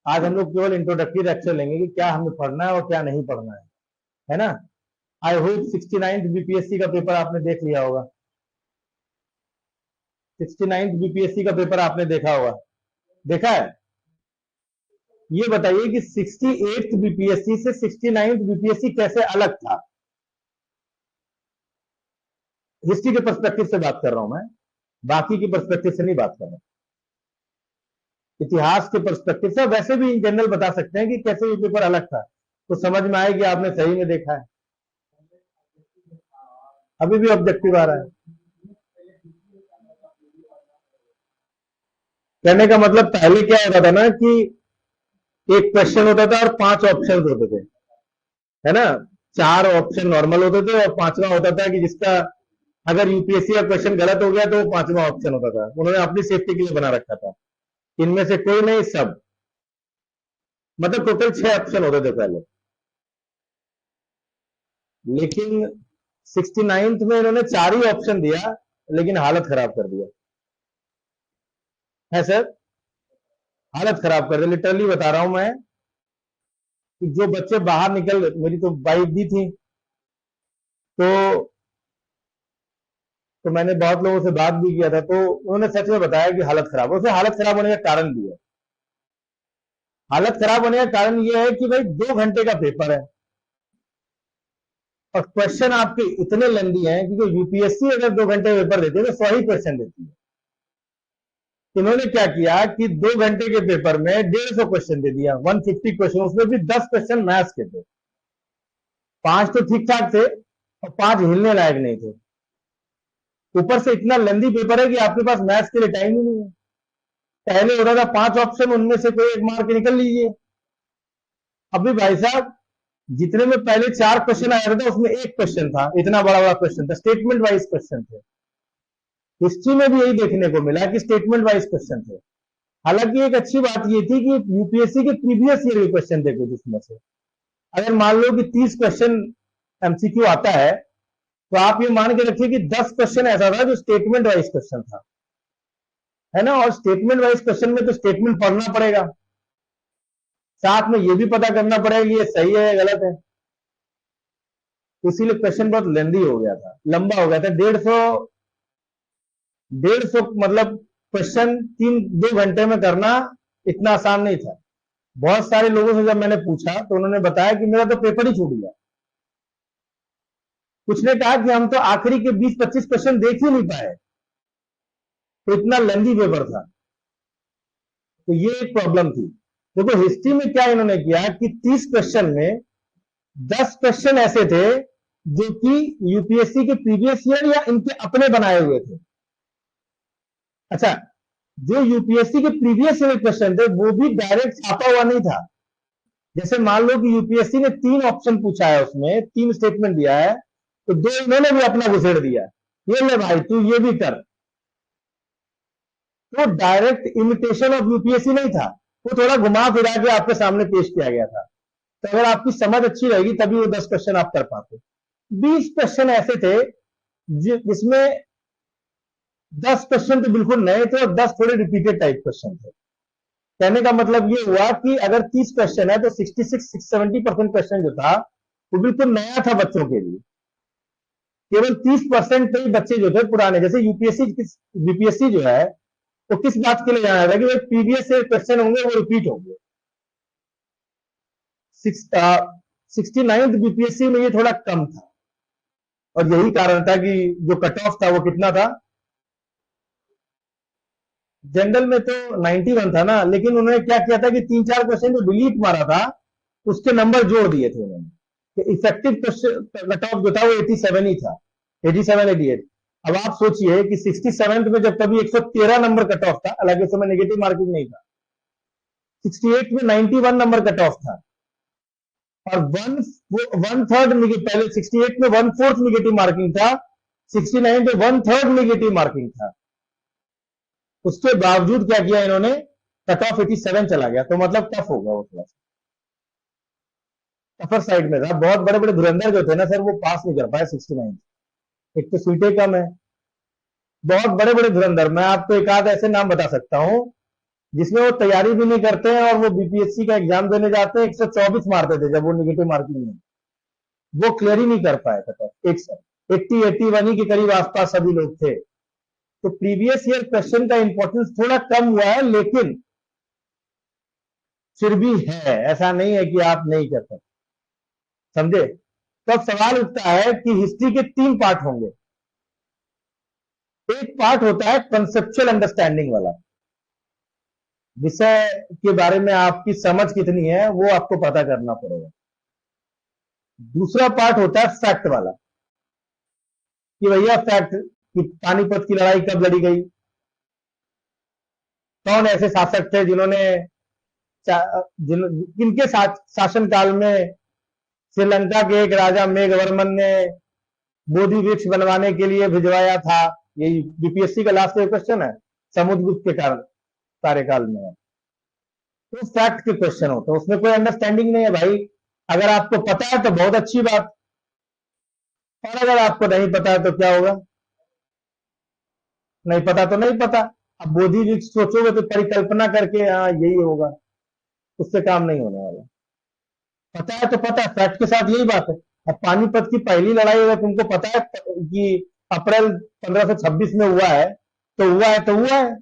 आज हम लोग केवल इंट्रोडक्टरी लेक्चर लेंगे कि क्या हमें पढ़ना है और क्या नहीं पढ़ना है ना। आई होप 69th बीपीएससी का पेपर आपने देख लिया होगा। 69th बीपीएससी का पेपर आपने देखा होगा, देखा है? ये बताइए कि 68th बीपीएससी से 69th बीपीएससी कैसे अलग था। हिस्ट्री के पर्सपेक्टिव से बात कर रहा हूं मैं, बाकी की पर्सपेक्टिव से नहीं बात कर रहा। इतिहास के पर्सपेक्टिव से, वैसे भी इन जनरल बता सकते हैं कि कैसे ये पेपर अलग था, तो समझ में आए कि आपने सही में देखा है। अभी भी ऑब्जेक्टिव आ रहा है। कहने का मतलब पहले क्या होता था ना कि एक क्वेश्चन होता था और 5 ऑप्शन होते थे, है ना। 4 ऑप्शन नॉर्मल होते थे और 5वां होता था कि जिसका अगर यूपीएससी का क्वेश्चन गलत हो गया तो 5वां ऑप्शन होता था। उन्होंने अपनी सेफ्टी के लिए बना रखा था। इनमें से कोई नहीं, सब, मतलब टोटल 6 ऑप्शन होते थे पहले। लेकिन 69th में इन्होंने 4 ही ऑप्शन दिया, लेकिन हालत खराब कर दिया है सर, हालत खराब कर दिया। लिटरली बता रहा हूं मैं कि जो बच्चे बाहर निकल, मेरी तो वाइफ भी थी, तो मैंने बहुत लोगों से बात भी किया था, तो उन्होंने सच में बताया कि हालत खराब है। उसे हालत खराब होने का कारण भी है। हालत खराब होने का कारण यह है कि भाई 2 घंटे का पेपर है और क्वेश्चन आपके इतने लेंदी हैं कि यूपीएससी अगर 2 घंटे पेपर देती है तो 100 ही क्वेश्चन देती है। इन्होंने क्या किया कि 2 घंटे के पेपर में 150 क्वेश्चन दे दिया, 150 क्वेश्चन, उसमें भी 10 क्वेश्चन मैथ्स के थे। 5 तो ठीक ठाक थे और 5 हिलने लायक नहीं थे। ऊपर से इतना लेंदी पेपर है कि आपके पास मैथ्स के लिए टाइम ही नहीं है। पहले होता था 5 ऑप्शन, उनमें से कोई एक मार के निकल लीजिए। अभी भाई साहब जितने में पहले 4 क्वेश्चन आया था उसमें एक क्वेश्चन था, इतना बड़ा बड़ा क्वेश्चन था, स्टेटमेंट वाइज क्वेश्चन थे। हिस्ट्री में भी यही देखने को मिला कि स्टेटमेंट वाइज क्वेश्चन थे। हालांकि एक अच्छी बात यह थी कि यूपीएससी के प्रीवियस ईयर के क्वेश्चन थे कुछ उसमें से। अगर मान लो कि 30 क्वेश्चन एमसीक्यू आता है तो आप ये मान के रखिए कि 10 क्वेश्चन ऐसा था जो स्टेटमेंट वाइज क्वेश्चन था, है ना। और स्टेटमेंट वाइज क्वेश्चन में तो स्टेटमेंट पढ़ना पड़ेगा, साथ में ये भी पता करना पड़ेगा कि ये सही है या गलत है। इसीलिए क्वेश्चन बहुत लेंदी हो गया था, लंबा हो गया था। 150 मतलब क्वेश्चन 2 घंटे में करना इतना आसान नहीं था। बहुत सारे लोगों से जब मैंने पूछा तो उन्होंने बताया कि मेरा तो पेपर ही छूट गया। कुछ ने कहा कि हम तो आखिरी के 20-25 क्वेश्चन देख ही नहीं पाए, तो इतना लेंदी पेपर था। तो ये एक प्रॉब्लम थी। देखो हिस्ट्री में क्या इन्होंने किया कि 30 क्वेश्चन में 10 क्वेश्चन ऐसे थे जो कि यूपीएससी के प्रीवियस ईयर या इनके अपने बनाए हुए थे। अच्छा, जो यूपीएससी के प्रीवियस ईयर क्वेश्चन थे वो भी डायरेक्ट छापा हुआ नहीं था। जैसे मान लो कि यूपीएससी ने 3 ऑप्शन पूछा है, उसमें 3 स्टेटमेंट दिया है, तो 2 इन्होंने भी अपना घुसेड़ दिया, ये ले भाई तू ये भी कर। तो डायरेक्ट इमिटेशन ऑफ यूपीएससी नहीं था, वो थोड़ा घुमा फिरा के आपके सामने पेश किया गया था। तो अगर आपकी समझ अच्छी रहेगी तभी वो 10 क्वेश्चन आप कर पाते। 20 क्वेश्चन ऐसे थे जिसमें 10 क्वेश्चन तो बिल्कुल नए थे और 10 थोड़े रिपीटेड टाइप क्वेश्चन थे। कहने का मतलब ये हुआ कि अगर 30 क्वेश्चन है तो 66-70% क्वेश्चन जो था वो बिल्कुल नया था बच्चों के लिए। केवल 30% ही बच्चे जो थे पुराने, जैसे यूपीएससी बीपीएससी जो है वो किस बात के लिए जाना था कि प्रीवियस से क्वेश्चन होंगे वो रिपीट होंगे। 69th बीपीएससी में ये थोड़ा कम था और यही कारण था कि जो कट ऑफ था वो कितना था। जनरल में तो 91 था ना, लेकिन उन्होंने क्या किया था कि 3-4 क्वेश्चन जो डिलीट मारा था उसके नंबर जोड़ दिए थे उन्होंने। तो इफेक्टिव कट ऑफ जो था वो 87 ही था, 87-88। अब आप सोचिए कि 67 में जब कभी 113 नंबर कट ऑफ था, हालांकि उस समय नेगेटिव मार्किंग नहीं था। 68 में 91 नंबर कट ऑफ था और वन थर्ड, पहले 68 में 1/4 नेगेटिव मार्किंग था, 69 में 1/3 नेगेटिव मार्किंग था। उसके बावजूद क्या किया इन्होंने, कट ऑफ 87 चला गया। तो मतलब टफ होगा, वो थोड़ा टफर साइड में था। बहुत बड़े बड़े धुरंधर जो थे ना सर वो पास नहीं कर पाए 69। एक तो सीटें कम है, बहुत बड़े बड़े धुरंधर। मैं आपको एक आध ऐसे नाम बता सकता हूं जिसमें वो तैयारी भी नहीं करते हैं और वो बीपीएससी का एग्जाम देने जाते हैं 124 मारते थे जब वो निगेटिव मार्किंग में, वो क्लियर ही नहीं कर पाए थे। 80-81 के करीब आसपास सभी लोग थे। तो प्रीवियस ईयर क्वेश्चन का इंपॉर्टेंस थोड़ा कम हुआ है, लेकिन फिर भी है, ऐसा नहीं है कि आप नहीं कर सकते, समझे। तो अब सवाल उठता है कि हिस्ट्री के 3 पार्ट होंगे। एक पार्ट होता है कंसेप्चुअल अंडरस्टैंडिंग वाला, विषय के बारे में आपकी समझ कितनी है वो आपको पता करना पड़ेगा। दूसरा पार्ट होता है फैक्ट वाला, कि भैया फैक्ट कि पानीपत की लड़ाई कब लड़ी गई, कौन ऐसे शासक थे जिन्होंने किनके शासनकाल में श्रीलंका के एक राजा मेघवर्मन ने बोधि वृक्ष बनवाने के लिए भिजवाया था। ये बीपीएससी का लास्ट क्वेश्चन है, समुद्रगुप्त के कारण कार्यकाल में है। तो फैक्ट के क्वेश्चन होते हैं, उसमें कोई अंडरस्टैंडिंग नहीं है भाई। अगर आपको पता है तो बहुत अच्छी बात, और अगर आपको नहीं पता है तो क्या होगा, नहीं पता तो नहीं पता। अब बोधि वृक्ष सोचोगे तो परिकल्पना करके हाँ यही होगा, उससे काम नहीं होने वाला। पता है तो पता है, फैक्ट के साथ यही बात है। अब पानीपत की पहली लड़ाई अगर तुमको पता है कि अप्रैल 1526 में हुआ है तो हुआ है तो हुआ है।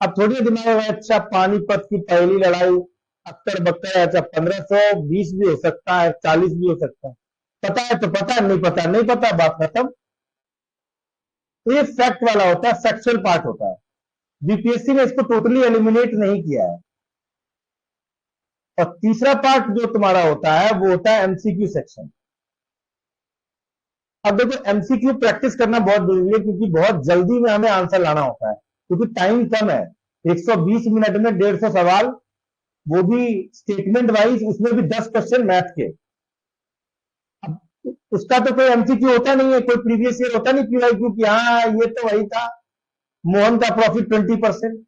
अब थोड़ी दिमाग में अच्छा पानीपत की पहली लड़ाई अक्कर बक्कर है, अच्छा 1520 भी हो सकता है, 40 भी हो सकता है। पता है तो पता, नहीं पता नहीं पता, बात खत्म। तो ये फैक्ट वाला होता है, फैक्चुअल पार्ट होता है। बीपीएससी ने इसको टोटली एलिमिनेट नहीं किया है। और तीसरा पार्ट जो तुम्हारा होता है वो होता है एमसीक्यू सेक्शन। अब देखो एमसीक्यू प्रैक्टिस करना बहुत जरूरी है, क्योंकि बहुत जल्दी में हमें आंसर लाना होता है, क्योंकि टाइम कम है। 120 मिनट में 150 सवाल, वो भी स्टेटमेंट वाइज, उसमें भी 10 क्वेश्चन मैथ के। अब उसका तो कोई एमसीक्यू होता नहीं है, कोई प्रीवियस ईयर होता नहीं पीवाईक्यू कि हाँ ये तो वही था, मोहन का प्रॉफिट 20%,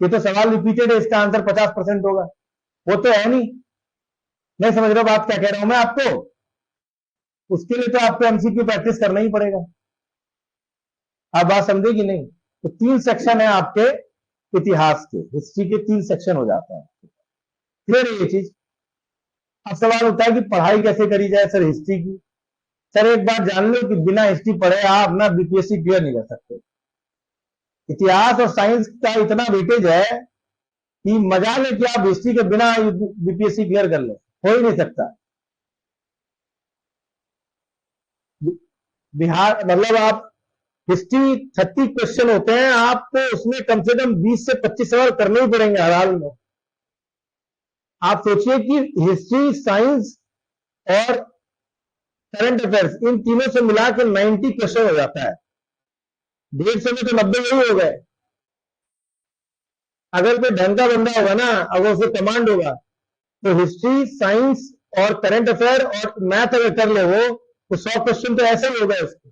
ये तो सवाल रिपीटेड है, इसका आंसर 50% होगा, वो तो है नहीं। नहीं समझ रहे हो बात क्या कह रहा हूं मैं आपको। उसके लिए तो आपको एमसीक्यू प्रैक्टिस करना ही पड़ेगा। आप बात समझे कि नहीं। तो 3 सेक्शन है आपके इतिहास के, हिस्ट्री के 3 सेक्शन हो जाते हैं। क्लियर है ये चीज। अब सवाल होता है कि पढ़ाई कैसे करी जाए सर हिस्ट्री की। सर एक बात जान लो कि बिना हिस्ट्री पढ़े आप ना बीपीएससी क्लियर नहीं कर सकते। इतिहास और साइंस का इतना वेटेज है कि मजाल है कि आप हिस्ट्री के बिना बीपीएससी क्लियर कर ले, हो ही नहीं सकता। बिहार मतलब आप हिस्ट्री 30 क्वेश्चन होते हैं, आपको उसमें कम से कम 20 से 25 सवाल करने ही पड़ेंगे हर हाल में। आप सोचिए कि हिस्ट्री, साइंस और करंट अफेयर्स, इन तीनों से मिला के 90 क्वेश्चन हो जाता है। 150 में तो 90 यही हो गए। अगर कोई ढंग का बंदा होगा ना, अगर उसे कमांड होगा, तो हिस्ट्री, साइंस और करंट अफेयर और मैथ अगर कर ले वो, तो 100 क्वेश्चन तो ऐसे ही हो गए उसके।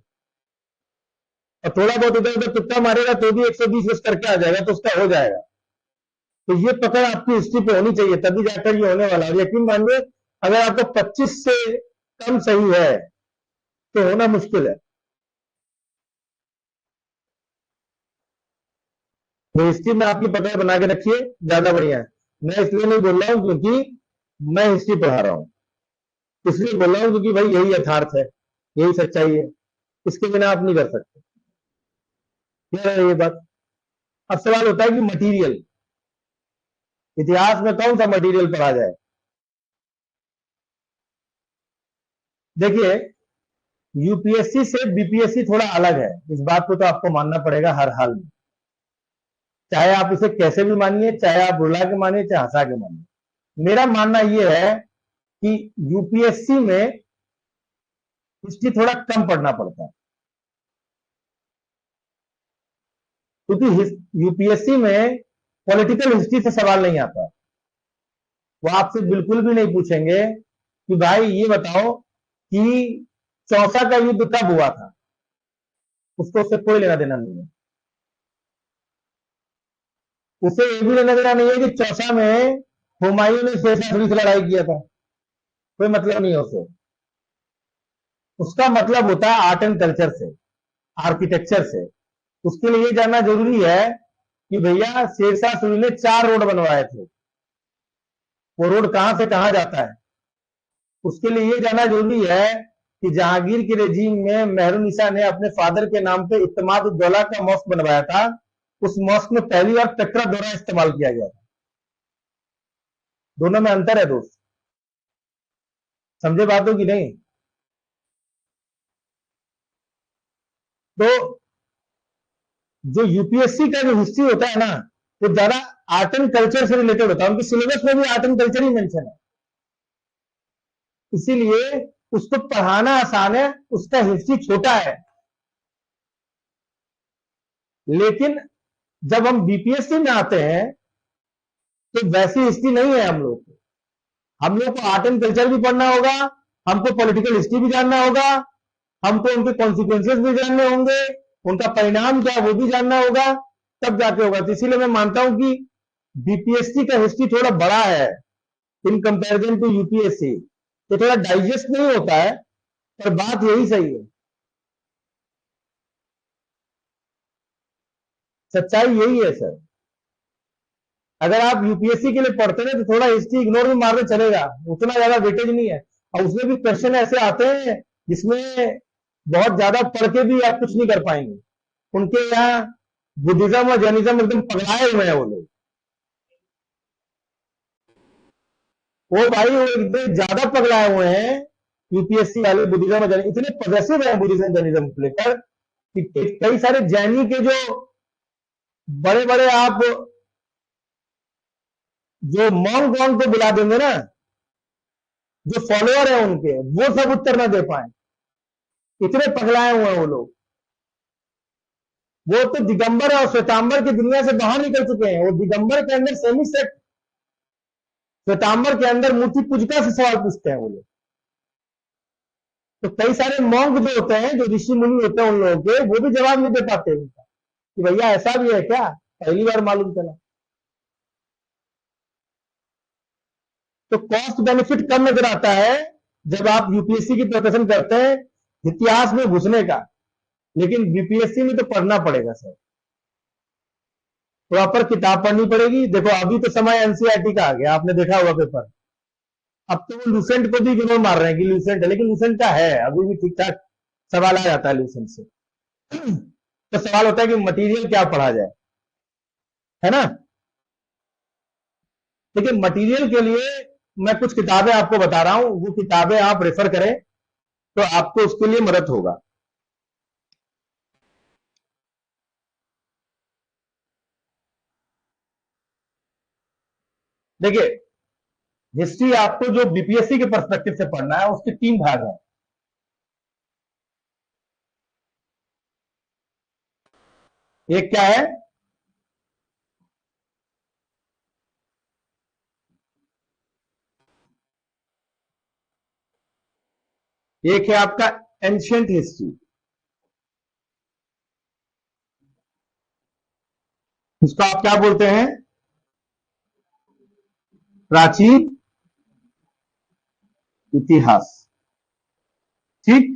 और थोड़ा बहुत इधर उधर तुक्का मारेगा तो भी 120 करके आ जाएगा, तो उसका हो जाएगा। तो ये पकड़ आपकी हिस्ट्री पे होनी चाहिए, तभी जाकर ये होने वाला है। यकीन मानिए अगर आपको 25 से कम सही है तो होना मुश्किल है। तो हिस्ट्री में आपकी पकड़ बना के रखिए, ज्यादा बढ़िया है। मैं इसलिए नहीं बोल रहा हूं क्योंकि मैं हिस्ट्री पढ़ा रहा हूं, इसलिए बोल रहा हूं क्योंकि भाई यही यथार्थ है, यही सच्चाई है, इसके बिना आप नहीं कर सकते। क्लियर है ये बात। अब सवाल होता है कि मटेरियल, इतिहास में कौन सा मटेरियल पढ़ा जाए। देखिए यूपीएससी से बीपीएससी थोड़ा अलग है, इस बात को तो आपको मानना पड़ेगा हर हाल में, चाहे आप इसे कैसे भी मानिए, चाहे आप रुला के मानिए, चाहे हंसा के मानिए। मेरा मानना यह है कि यूपीएससी में हिस्ट्री थोड़ा कम पढ़ना पड़ता है, क्योंकि यूपीएससी में पॉलिटिकल हिस्ट्री से सवाल नहीं आता। वो आपसे बिल्कुल भी नहीं पूछेंगे कि भाई ये बताओ कि चौसा का युद्ध कब हुआ था, उसको उससे कोई लेना देना नहीं है। उसे ये भी लेना देना नहीं है कि चौसा में हुमायूं ने शेरशाह से लड़ाई किया था, कोई मतलब नहीं है उसे। उसका मतलब होता है आर्ट एंड कल्चर से, आर्किटेक्चर से। उसके लिए ये जानना जरूरी है कि भैया शेरशाह सूरी ने 4 रोड बनवाए थे, वो रोड कहां से कहां जाता है। उसके लिए ये जानना जरूरी है कि जहांगीर के रेजिम में मेहरुनिसा ने अपने फादर के नाम पे इत्तेमाद उद्दौला का मॉस्क बनवाया था। उस मॉस्क में पहली बार टकरा दौरा इस्तेमाल किया गया था। दोनों में अंतर है दोस्त, समझे बातों की नहीं। तो जो यूपीएससी का जो हिस्ट्री होता है ना, वो ज्यादा आर्ट एंड कल्चर से रिलेटेड होता है। उनके सिलेबस में भी art and culture he mention है, इसीलिए उसको पढ़ाना आसान है, उसका हिस्ट्री छोटा है। लेकिन जब हम बीपीएससी में आते हैं तो वैसी हिस्ट्री नहीं है हम लोग को। हम लोग को आर्ट एंड कल्चर भी पढ़ना होगा, हमको पॉलिटिकल हिस्ट्री भी जानना होगा, हमको उनके कॉन्सिक्वेंसेस भी जानने होंगे, उनका परिणाम क्या है वो भी जानना होगा, तब जाके होगा। तो इसीलिए मैं मानता हूं कि बीपीएससी का हिस्ट्री थोड़ा बड़ा है इन कंपैरिजन टू यूपीएससी। तो थोड़ा डाइजेस्ट नहीं होता है, पर बात यही सही है, सच्चाई यही है सर। अगर आप यूपीएससी के लिए पढ़ते हैं तो थोड़ा हिस्ट्री इग्नोर भी मारने चलेगा, उतना ज्यादा वेटेज नहीं है। और उसमें भी क्वेश्चन ऐसे आते हैं जिसमें बहुत ज्यादा पढ़ के भी आप कुछ नहीं कर पाएंगे। उनके यहाँ बुद्धिज्म और जैनिज्म एकदम पगलाए हुए हैं वो लोग। वो भाई वो एकदम ज्यादा पगलाए हुए हैं यूपीएससी वाले, बुद्धिज्म और जैनिज्म इतने पॉजिटिव है बुद्धिज्म जैनिज्म को लेकर कि कई सारे जैनी के जो बड़े बड़े आप जो मॉन्ग वॉन्ग को बुला देंगे ना, जो फॉलोअर है उनके, वो सब उत्तर ना दे पाए, इतने पगलाए हुए हैं वो लोग। वो तो दिगंबर और श्वेतांबर की दुनिया से बाहर निकल चुके हैं। वो दिगंबर के अंदर सेमी सेट, श्वेतांबर के अंदर मूर्ति पूजिका से सवाल पूछते हैं वो लोग। तो कई सारे मॉन्क जो होते हैं, जो ऋषि मुनि होते हैं उन लोगों के, वो भी जवाब नहीं दे पाते उनका कि भैया ऐसा भी है क्या, पहली बार मालूम चला। तो कॉस्ट बेनिफिट कम नजर आता है जब आप यूपीएससी की प्रिपरेशन करते हैं इतिहास में घुसने का। लेकिन बीपीएससी में तो पढ़ना पड़ेगा सर, प्रॉपर किताब पढ़नी पड़ेगी। देखो अभी तो समय एनसीईआरटी का आ गया, आपने देखा होगा पेपर। अब तो वो लूसेंट को भी इग्नोर मार रहे हैं कि लूसेंट है, लेकिन लूसेंट का है अभी भी ठीक ठाक सवाल आ जाता है लूसेंट से। तो सवाल होता है कि मटेरियल क्या पढ़ा जाए, है ना। लेकिन मटेरियल के लिए मैं कुछ किताबें आपको बता रहा हूं, वो किताबें आप रेफर करें तो आपको उसके लिए मदद होगा। देखिए, हिस्ट्री आपको जो बीपीएससी के पर्सपेक्टिव से पढ़ना है उसके 3 भाग हैं। एक क्या है, एक है आपका एंशियंट हिस्ट्री, इसको आप क्या बोलते हैं, प्राचीन इतिहास। ठीक,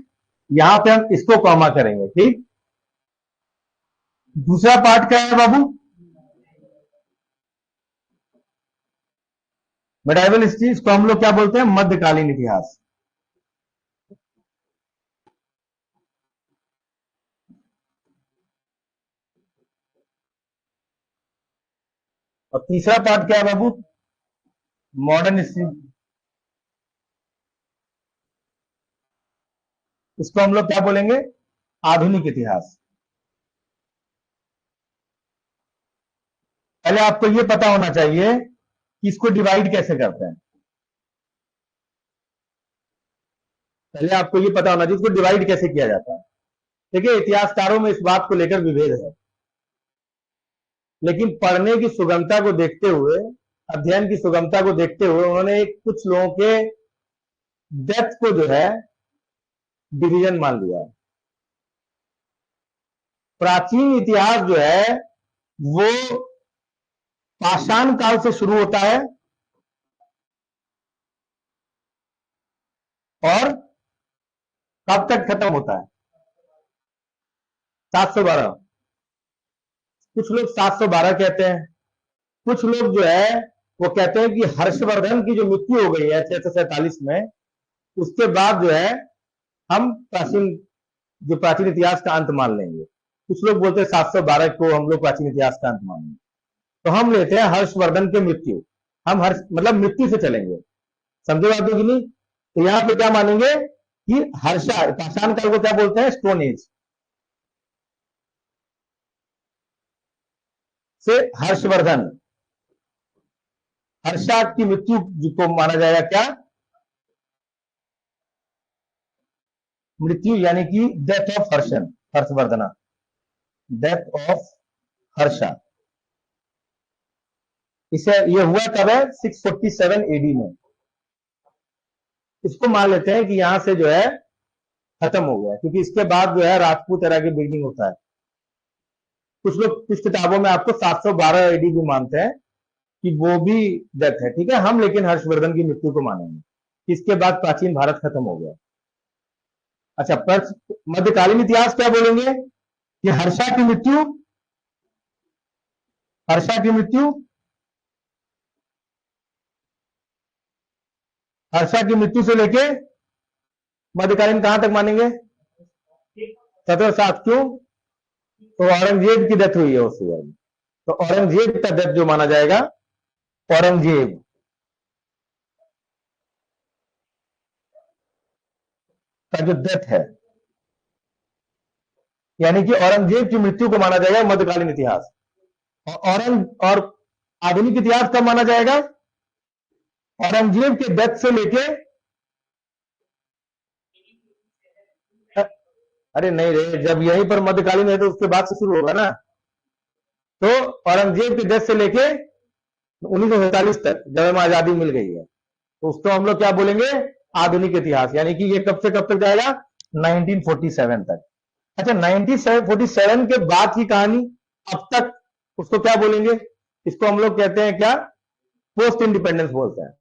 यहां पे हम इसको कॉमा करेंगे। ठीक, दूसरा पार्ट क्या है बाबू, मेडाइवल हिस्ट्री, इसको हम लोग क्या बोलते हैं, मध्यकालीन इतिहास। और तीसरा पार्ट क्या है बाबू, मॉडर्न हिस्ट्री, इसको हम लोग क्या बोलेंगे, आधुनिक इतिहास। पहले आपको यह पता होना चाहिए कि इसको डिवाइड कैसे करते हैं। पहले आपको यह पता होना चाहिए इसको डिवाइड कैसे किया जाता है। देखिए, इतिहासकारों में इस बात को लेकर विभेद है, लेकिन पढ़ने की सुगमता को देखते हुए, अध्ययन की सुगमता को देखते हुए, उन्होंने कुछ लोगों के डेप्थ को जो है डिवीजन मान लिया है। प्राचीन इतिहास जो है वो पाषाण काल से शुरू होता है और कब तक खत्म होता है, 712। कुछ लोग 712 कहते हैं, कुछ लोग जो है वो कहते हैं कि हर्षवर्धन की जो मृत्यु हो गई है 647 में, उसके बाद जो है हम प्राचीन इतिहास का अंत मान लेंगे। कुछ लोग बोलते हैं 712 को हम लोग प्राचीन इतिहास का अंत मानेंगे। तो हम लेते हैं हर्षवर्धन की मृत्यु, हम हर्ष मतलब मृत्यु से चलेंगे, समझे बातों की नहीं। तो यहां पे क्या मानेंगे कि हर्षा पाषाण काल को क्या बोलते हैं, स्टोन एज से हर्षवर्धन, हर्षा की मृत्यु को माना जाएगा क्या, मृत्यु, यानी कि death of Harshan, Harshavardhana, death of Harsha. इसे ये हुआ कब है, 647 एडी में। इसको मान लेते हैं कि यहां से जो है खत्म हो गया, क्योंकि इसके बाद जो है राजपूत एरा की बिल्डिंग होता है। कुछ लोग कुछ किताबों में आपको 712 एडी भी मानते हैं कि वो भी डेथ है, ठीक है। हम लेकिन हर्षवर्धन की मृत्यु को मानेंगे, इसके बाद प्राचीन भारत खत्म हो गया। अच्छा, मध्यकालीन इतिहास क्या बोलेंगे कि हर्षा की मृत्यु, हर्षा की मृत्यु, हर्षा की मृत्यु से लेके मध्यकालीन कहां तक मानेंगे, 1707। क्यों, तो औरंगजेब की डेथ हुई है उससे ज्यादा, तो औरंगजेब का डेथ जो माना जाएगा, औरंगजेब का जो डेथ है, यानी कि औरंगजेब की मृत्यु को माना जाएगा मध्यकालीन इतिहास। और आधुनिक इतिहास कब माना जाएगा, औरंगजेब के डेथ से लेके, अरे नहीं रे, जब यहीं पर मध्यकालीन है तो उसके बाद से शुरू होगा ना। तो औरंगजेब की डेथ से लेके 1947 तक जब हमें आजादी मिल गई है, तो उसको हम लोग क्या बोलेंगे, आधुनिक इतिहास, यानी कि ये कब से कब तक जाएगा, 1947 तक। अच्छा, 1947 के बाद की कहानी अब तक, उसको क्या बोलेंगे, इसको हम लोग कहते हैं क्या, पोस्ट इंडिपेंडेंस बोलते हैं।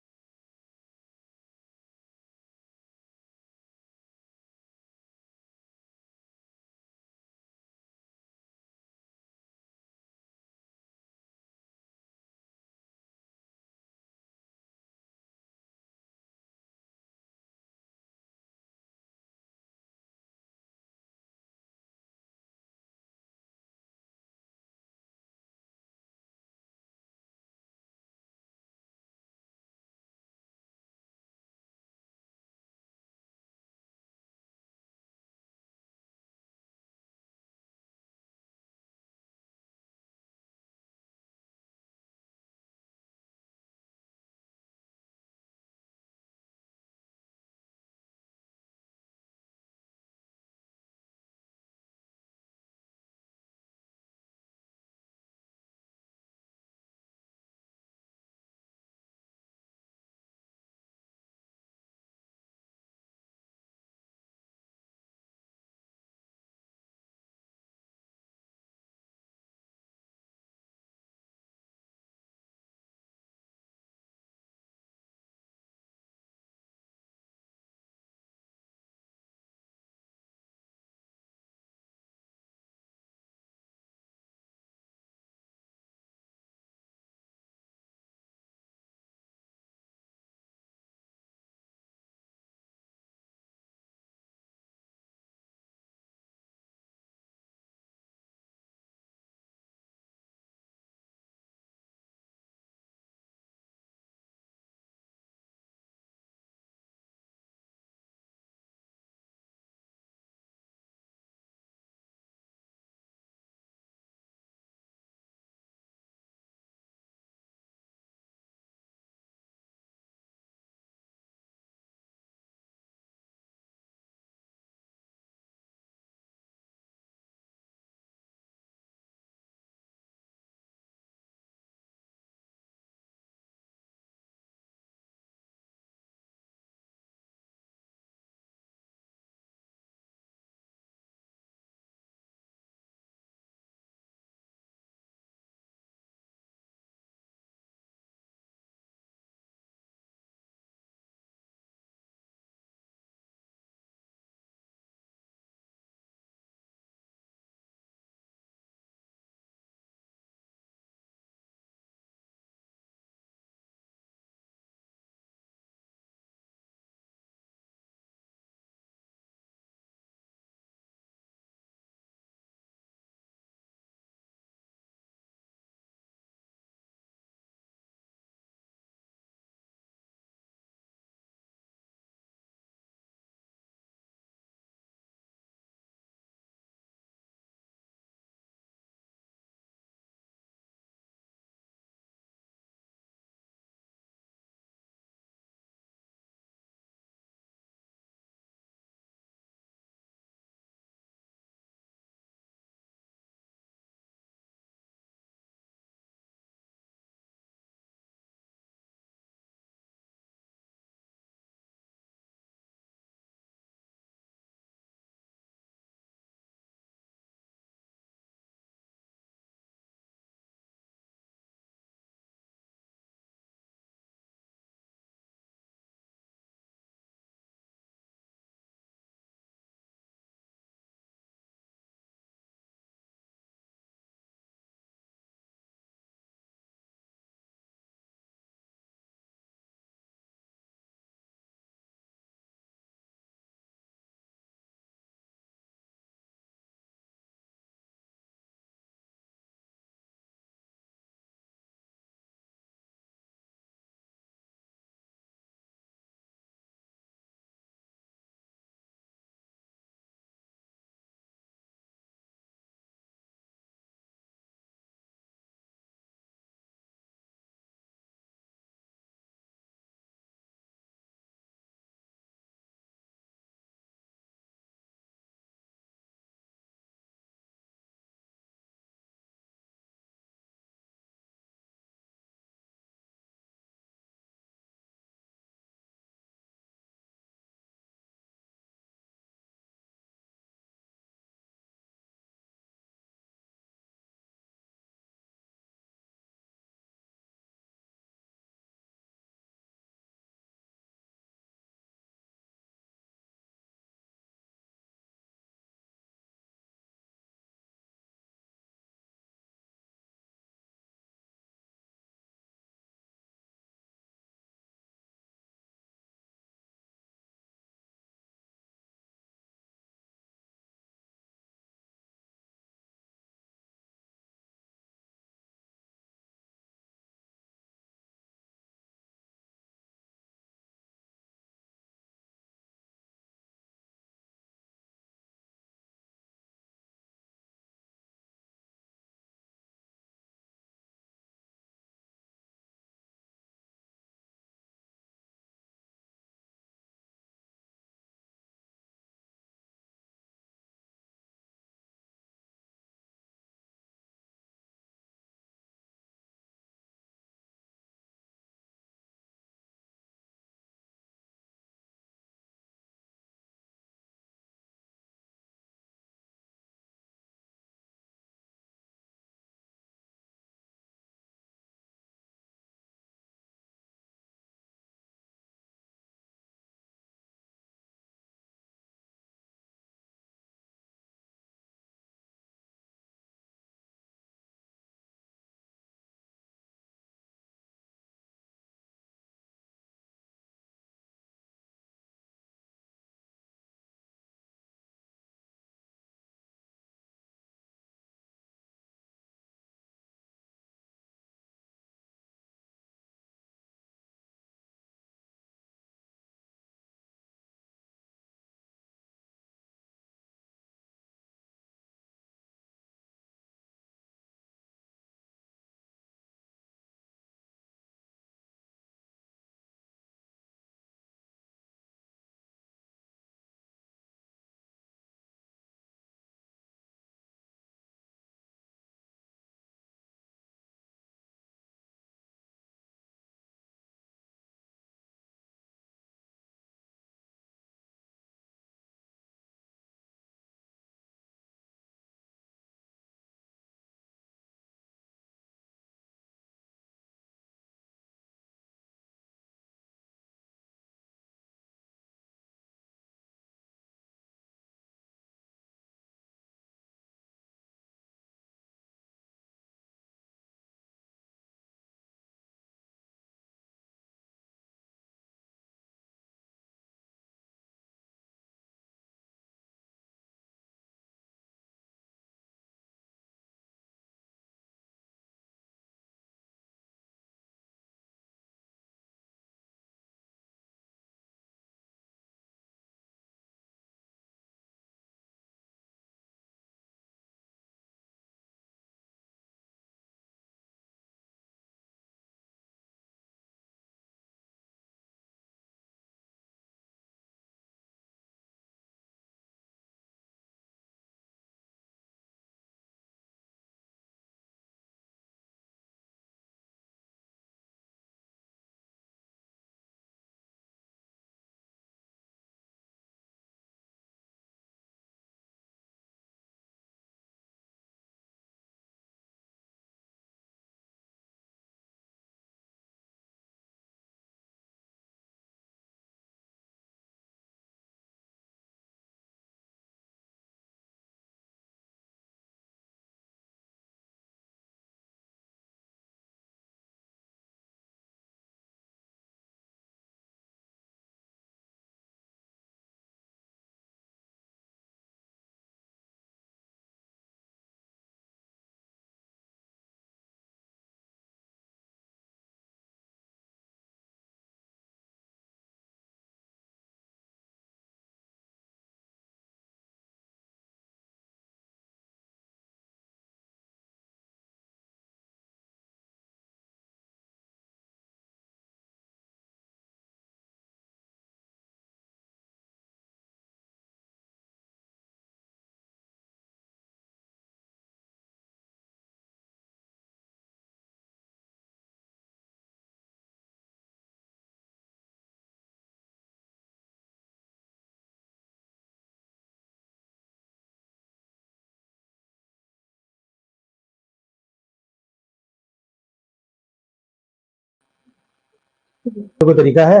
कोई तरीका है?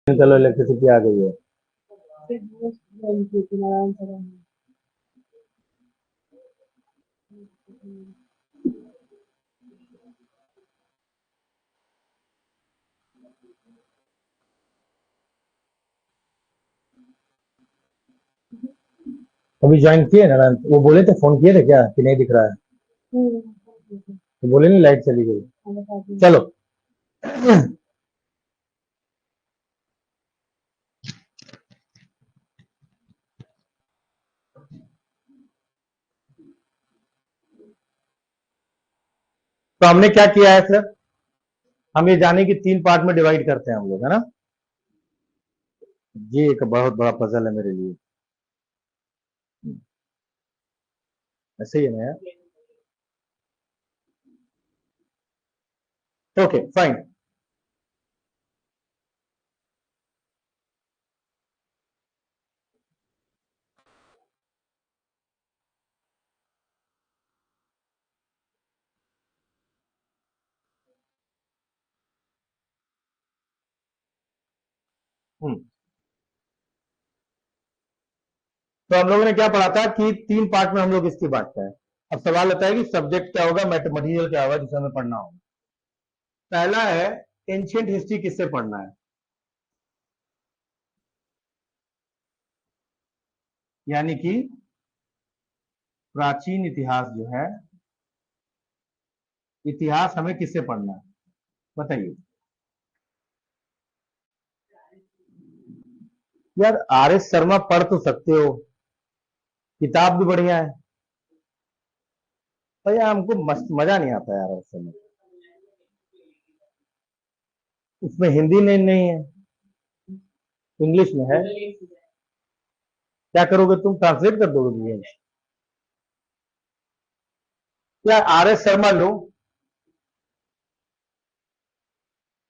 चलो इलेक्ट्रिसिटी आ गई है। अभी ज्वाइन किए ना? वो बोले थे, फोन किए थे क्या कि नहीं दिख रहा है? तो बोले नहीं लाइट चली गई। चलो तो हमने क्या किया है सर? हम ये जाने की 3 पार्ट में डिवाइड करते हैं हम लोग, है ना? ये एक बहुत बड़ा पजल है मेरे लिए। ऐसे ही है ना यार? Okay fine. तो हम लोगों ने क्या पढ़ा था कि 3 पार्ट में हम लोग इसकी बांटते हैं। अब सवाल आता है कि सब्जेक्ट क्या होगा, मटेरियल क्या होगा जिसे हमें पढ़ना होगा। पहला है एंशियंट हिस्ट्री, किससे पढ़ना है? यानी कि प्राचीन इतिहास जो है, इतिहास हमें किससे पढ़ना है बताइए। यार आर एस शर्मा पढ़ तो सकते हो, किताब भी बढ़िया है, पर यार हमको मस्त मजा नहीं आता यार उस समय। उसमें हिंदी नहीं है, इंग्लिश में है। क्या करोगे तुम, ट्रांसलेट कर दोगे मुझे? यार आर एस शर्मा लो,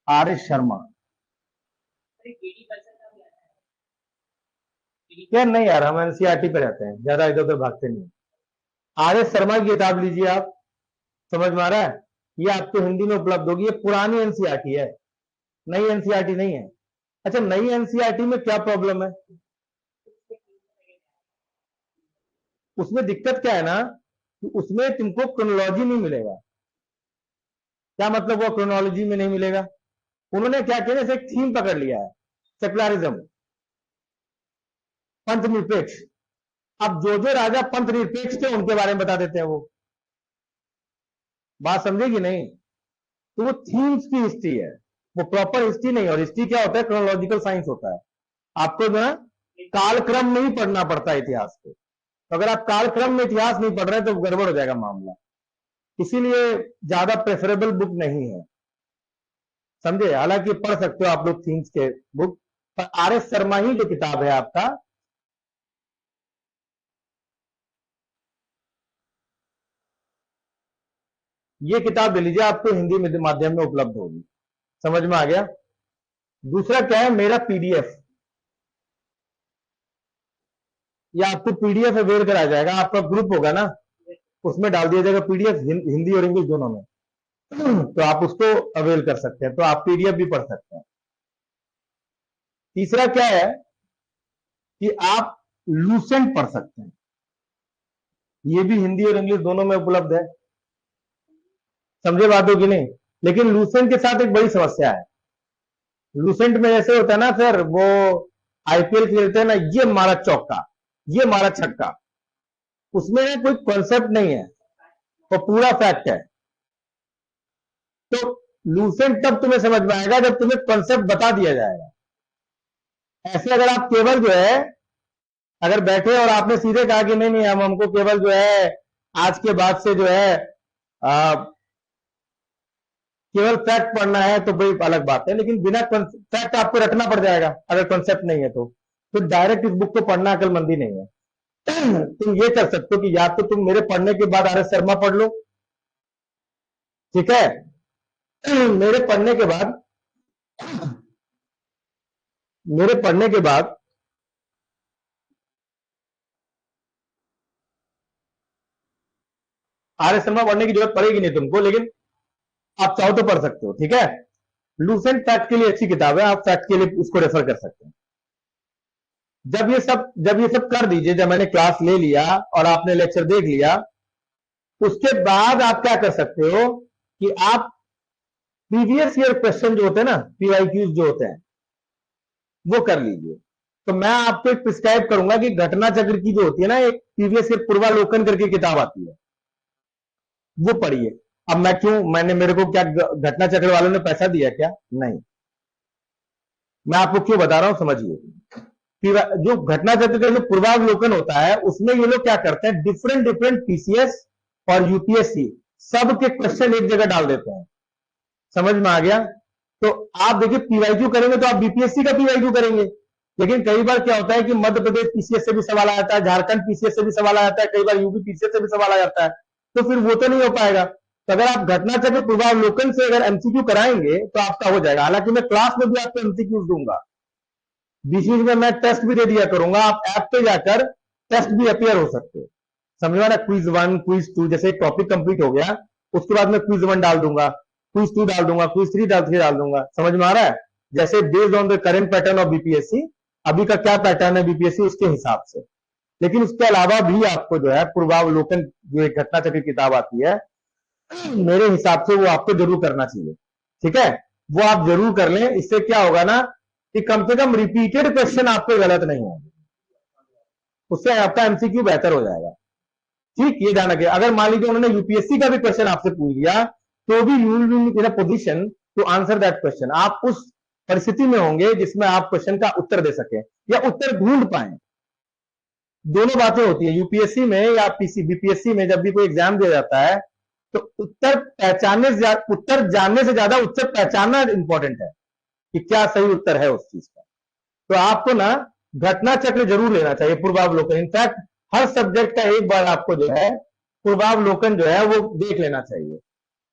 आर एस शर्मा। यार नहीं यार, हम एनसीईआरटी पे रहते हैं, ज्यादा इधर उधर भागते नहीं। आर एस शर्मा की किताब लीजिए आप, समझ में आ रहा है? ये आपको हिंदी में उपलब्ध होगी, ये पुरानी एनसीईआरटी है, नई एनसीईआरटी नहीं है। अच्छा, नई एनसीईआरटी में क्या प्रॉब्लम है? उसमें दिक्कत क्या है ना, कि उसमें तुमको क्रोनोलॉजी नहीं मिलेगा। क्या मतलब वो क्रोनोलॉजी में नहीं मिलेगा? उन्होंने क्या किया, जैसे एक थीम पकड़ लिया है, सेकुलरिज्म, पंथ निरपेक्ष। अब जो जो राजा पंथ निरपेक्ष थे उनके बारे में बता देते हैं वो। बात समझेगी नहीं? तो वो थीम्स की हिस्ट्री है, वो प्रॉपर हिस्ट्री नहीं है। और हिस्ट्री क्या होता है? क्रोनोलॉजिकल साइंस होता है। आपको जो है कालक्रम में ही पढ़ना पड़ता है इतिहास को। तो अगर आप कालक्रम में इतिहास नहीं पढ़ रहे तो गड़बड़ हो जाएगा मामला। इसीलिए ज्यादा प्रेफरेबल बुक नहीं है, समझे? हालांकि पढ़ सकते हो आप लोग थीम्स के बुक, पर आर एस शर्मा ही जो किताब है आपका, ये किताब ले लीजिए, आपको हिंदी माध्यम में उपलब्ध होगी। समझ में आ गया? दूसरा क्या है, मेरा पीडीएफ। ये आपको पीडीएफ अवेल करा जाएगा, आपका ग्रुप होगा ना, उसमें डाल दिया जाएगा पीडीएफ, हिंदी और इंग्लिश दोनों में। तो आप उसको अवेल कर सकते हैं, तो आप पीडीएफ भी पढ़ सकते हैं। तीसरा क्या है कि आप लूसेंट पढ़ सकते हैं, ये भी हिंदी और इंग्लिश दोनों में उपलब्ध है। समझे बात हो कि नहीं? लेकिन लूसेंट के साथ एक बड़ी समस्या है। लूसेंट में ऐसे होता है ना सर, वो आईपीएल खेलते हैं ना, ये मारा चौका, ये मारा छक्का, उसमें कोई कॉन्सेप्ट नहीं है, वो पूरा फैक्ट है। तो लूसेंट तब तुम्हें समझ में आएगा जब तुम्हें कॉन्सेप्ट बता दिया जाएगा। ऐसे अगर आप केवल जो है, अगर बैठे और आपने सीधे कहा कि नहीं नहीं, हम हमको केवल जो है आज के बाद से जो है केवल फैक्ट पढ़ना है, तो बड़ी अलग बात है। लेकिन बिना फैक्ट आपको रटना पड़ जाएगा अगर कॉन्सेप्ट नहीं है तो डायरेक्ट इस बुक को पढ़ना अकलमंदी नहीं है। तुम ये कर सकते हो कि या तो तुम मेरे पढ़ने के बाद आर एस शर्मा पढ़ लो, ठीक है? मेरे पढ़ने के बाद, मेरे पढ़ने के बाद आर एस शर्मा पढ़ने की जरूरत पड़ेगी नहीं तुमको, लेकिन आप चाहो तो पढ़ सकते हो, ठीक है? लूसेंट फैक्ट के लिए अच्छी किताब है, आप फैक्ट के लिए उसको रेफर कर सकते हैं। जब ये सब कर दीजिए, जब मैंने क्लास ले लिया और आपने लेक्चर देख लिया, उसके बाद आप क्या कर सकते हो कि आप प्रीवियस ईयर क्वेश्चन जो होते हैं ना, पीवाईक्यूज जो होते हैं, वो कर लीजिए। तो मैं आपको एक प्रिस्क्राइब करूंगा कि घटना चक्र की जो होती है ना, एक प्रीवियस ईयर पूर्वालोकन करके किताब आती है, वो पढ़िए। अब मैं क्यों, मेरे को क्या घटना चक्र वालों ने पैसा दिया क्या? नहीं, मैं आपको क्यों बता रहा हूं, समझिए। जो घटना चक्र का जो पूर्वावलोकन होता है, उसमें ये लोग क्या करते हैं, डिफरेंट डिफरेंट पीसीएस और यूपीएससी सब के क्वेश्चन एक जगह डाल देते हैं। समझ में आ गया? तो आप देखिए, पीवाईक्यू करेंगे तो आप बीपीएससी का पीवाईक्यू करेंगे, लेकिन कई बार क्या होता है कि मध्य प्रदेश पीसीएस से भी सवाल आ जाता है, झारखंड पीसीएस से भी सवाल आ जाता है, कई बार यूपी पीसीएस से भी सवाल आ जाता है, तो फिर वो तो नहीं हो पाएगा। तो अगर आप घटना चक्र पूर्वावलोकन से अगर एमसीक्यू कराएंगे तो आपका हो जाएगा। हालांकि मैं क्लास में भी आपको एमसीक्यू दूंगा, बीच बीच में मैं टेस्ट भी दे दिया करूंगा, आप ऐप पे जाकर टेस्ट भी अपियर हो सकते हो। समझ में आ रहा है? क्विज 1 क्विज 2, जैसे टॉपिक कंप्लीट हो गया उसके बाद मैं क्विज 1 डाल दूंगा, क्विज 2 डाल दूंगा, क्विज 3 डाल दूंगा। समझ में आ रहा है? जैसे based on the current pattern of BPSC, अभी का क्या पैटर्न है बीपीएससी, उसके हिसाब से। लेकिन उसके अलावा भी आपको जो है पूर्वावलोकन, जो एक घटना चक्र किताब आती है, मेरे हिसाब से वो आपको जरूर करना चाहिए। ठीक है, वो आप जरूर कर लें। इससे क्या होगा ना कि कम से कम रिपीटेड क्वेश्चन आपके गलत नहीं होंगे, उससे आपका एमसीक्यू बेहतर हो जाएगा। ठीक, ये ध्यान रखिए। अगर मान लीजिए उन्होंने यूपीएससी का भी क्वेश्चन आपसे पूछ लिया, तो भी you will be in a position to answer that question. आप उस परिस्थिति में होंगे जिसमें आप क्वेश्चन का उत्तर दे सके या उत्तर ढूंढ पाए। दोनों बातें होती है यूपीएससी में या पीसी बीपीएससी में। जब भी कोई एग्जाम दिया जाता है तो उत्तर जानने से ज्यादा उत्तर पहचानना इंपॉर्टेंट है कि क्या सही उत्तर है उस चीज का। तो आपको ना घटना चक्र जरूर लेना चाहिए, पूर्वावलोकन। इनफैक्ट हर सब्जेक्ट का एक बार आपको जो है पूर्वावलोकन जो है वो देख लेना चाहिए,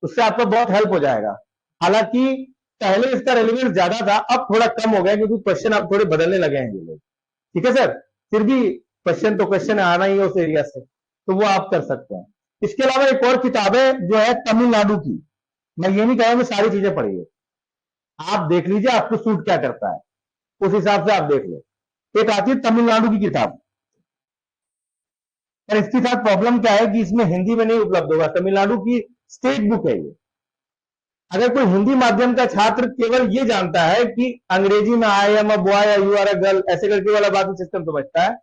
उससे आपको बहुत हेल्प हो जाएगा। हालांकि पहले इसका रेलिवेंस ज्यादा था, अब थोड़ा कम हो गया क्योंकि क्वेश्चन अब थोड़े बदलने लगे हैं ये लोग। ठीक है सर, फिर भी क्वेश्चन तो क्वेश्चन आना ही है उस एरिया से, तो वो आप कर सकते हैं। इसके अलावा एक और किताब है जो है तमिलनाडु की। मैं ये नहीं कहूंगा सारी चीजें पढ़िए, आप देख लीजिए आपको सूट क्या करता है, उस हिसाब से आप देख लो। एक आती है तमिलनाडु की किताब, पर इसके साथ प्रॉब्लम क्या है कि इसमें हिंदी में नहीं उपलब्ध होगा। तमिलनाडु की स्टेट बुक है ये। अगर कोई हिंदी माध्यम का छात्र केवल ये जानता है कि अंग्रेजी में आई एम अ बॉय या यू आर अ गर्ल ऐसे करके वाला बात सिस्टम समझता है,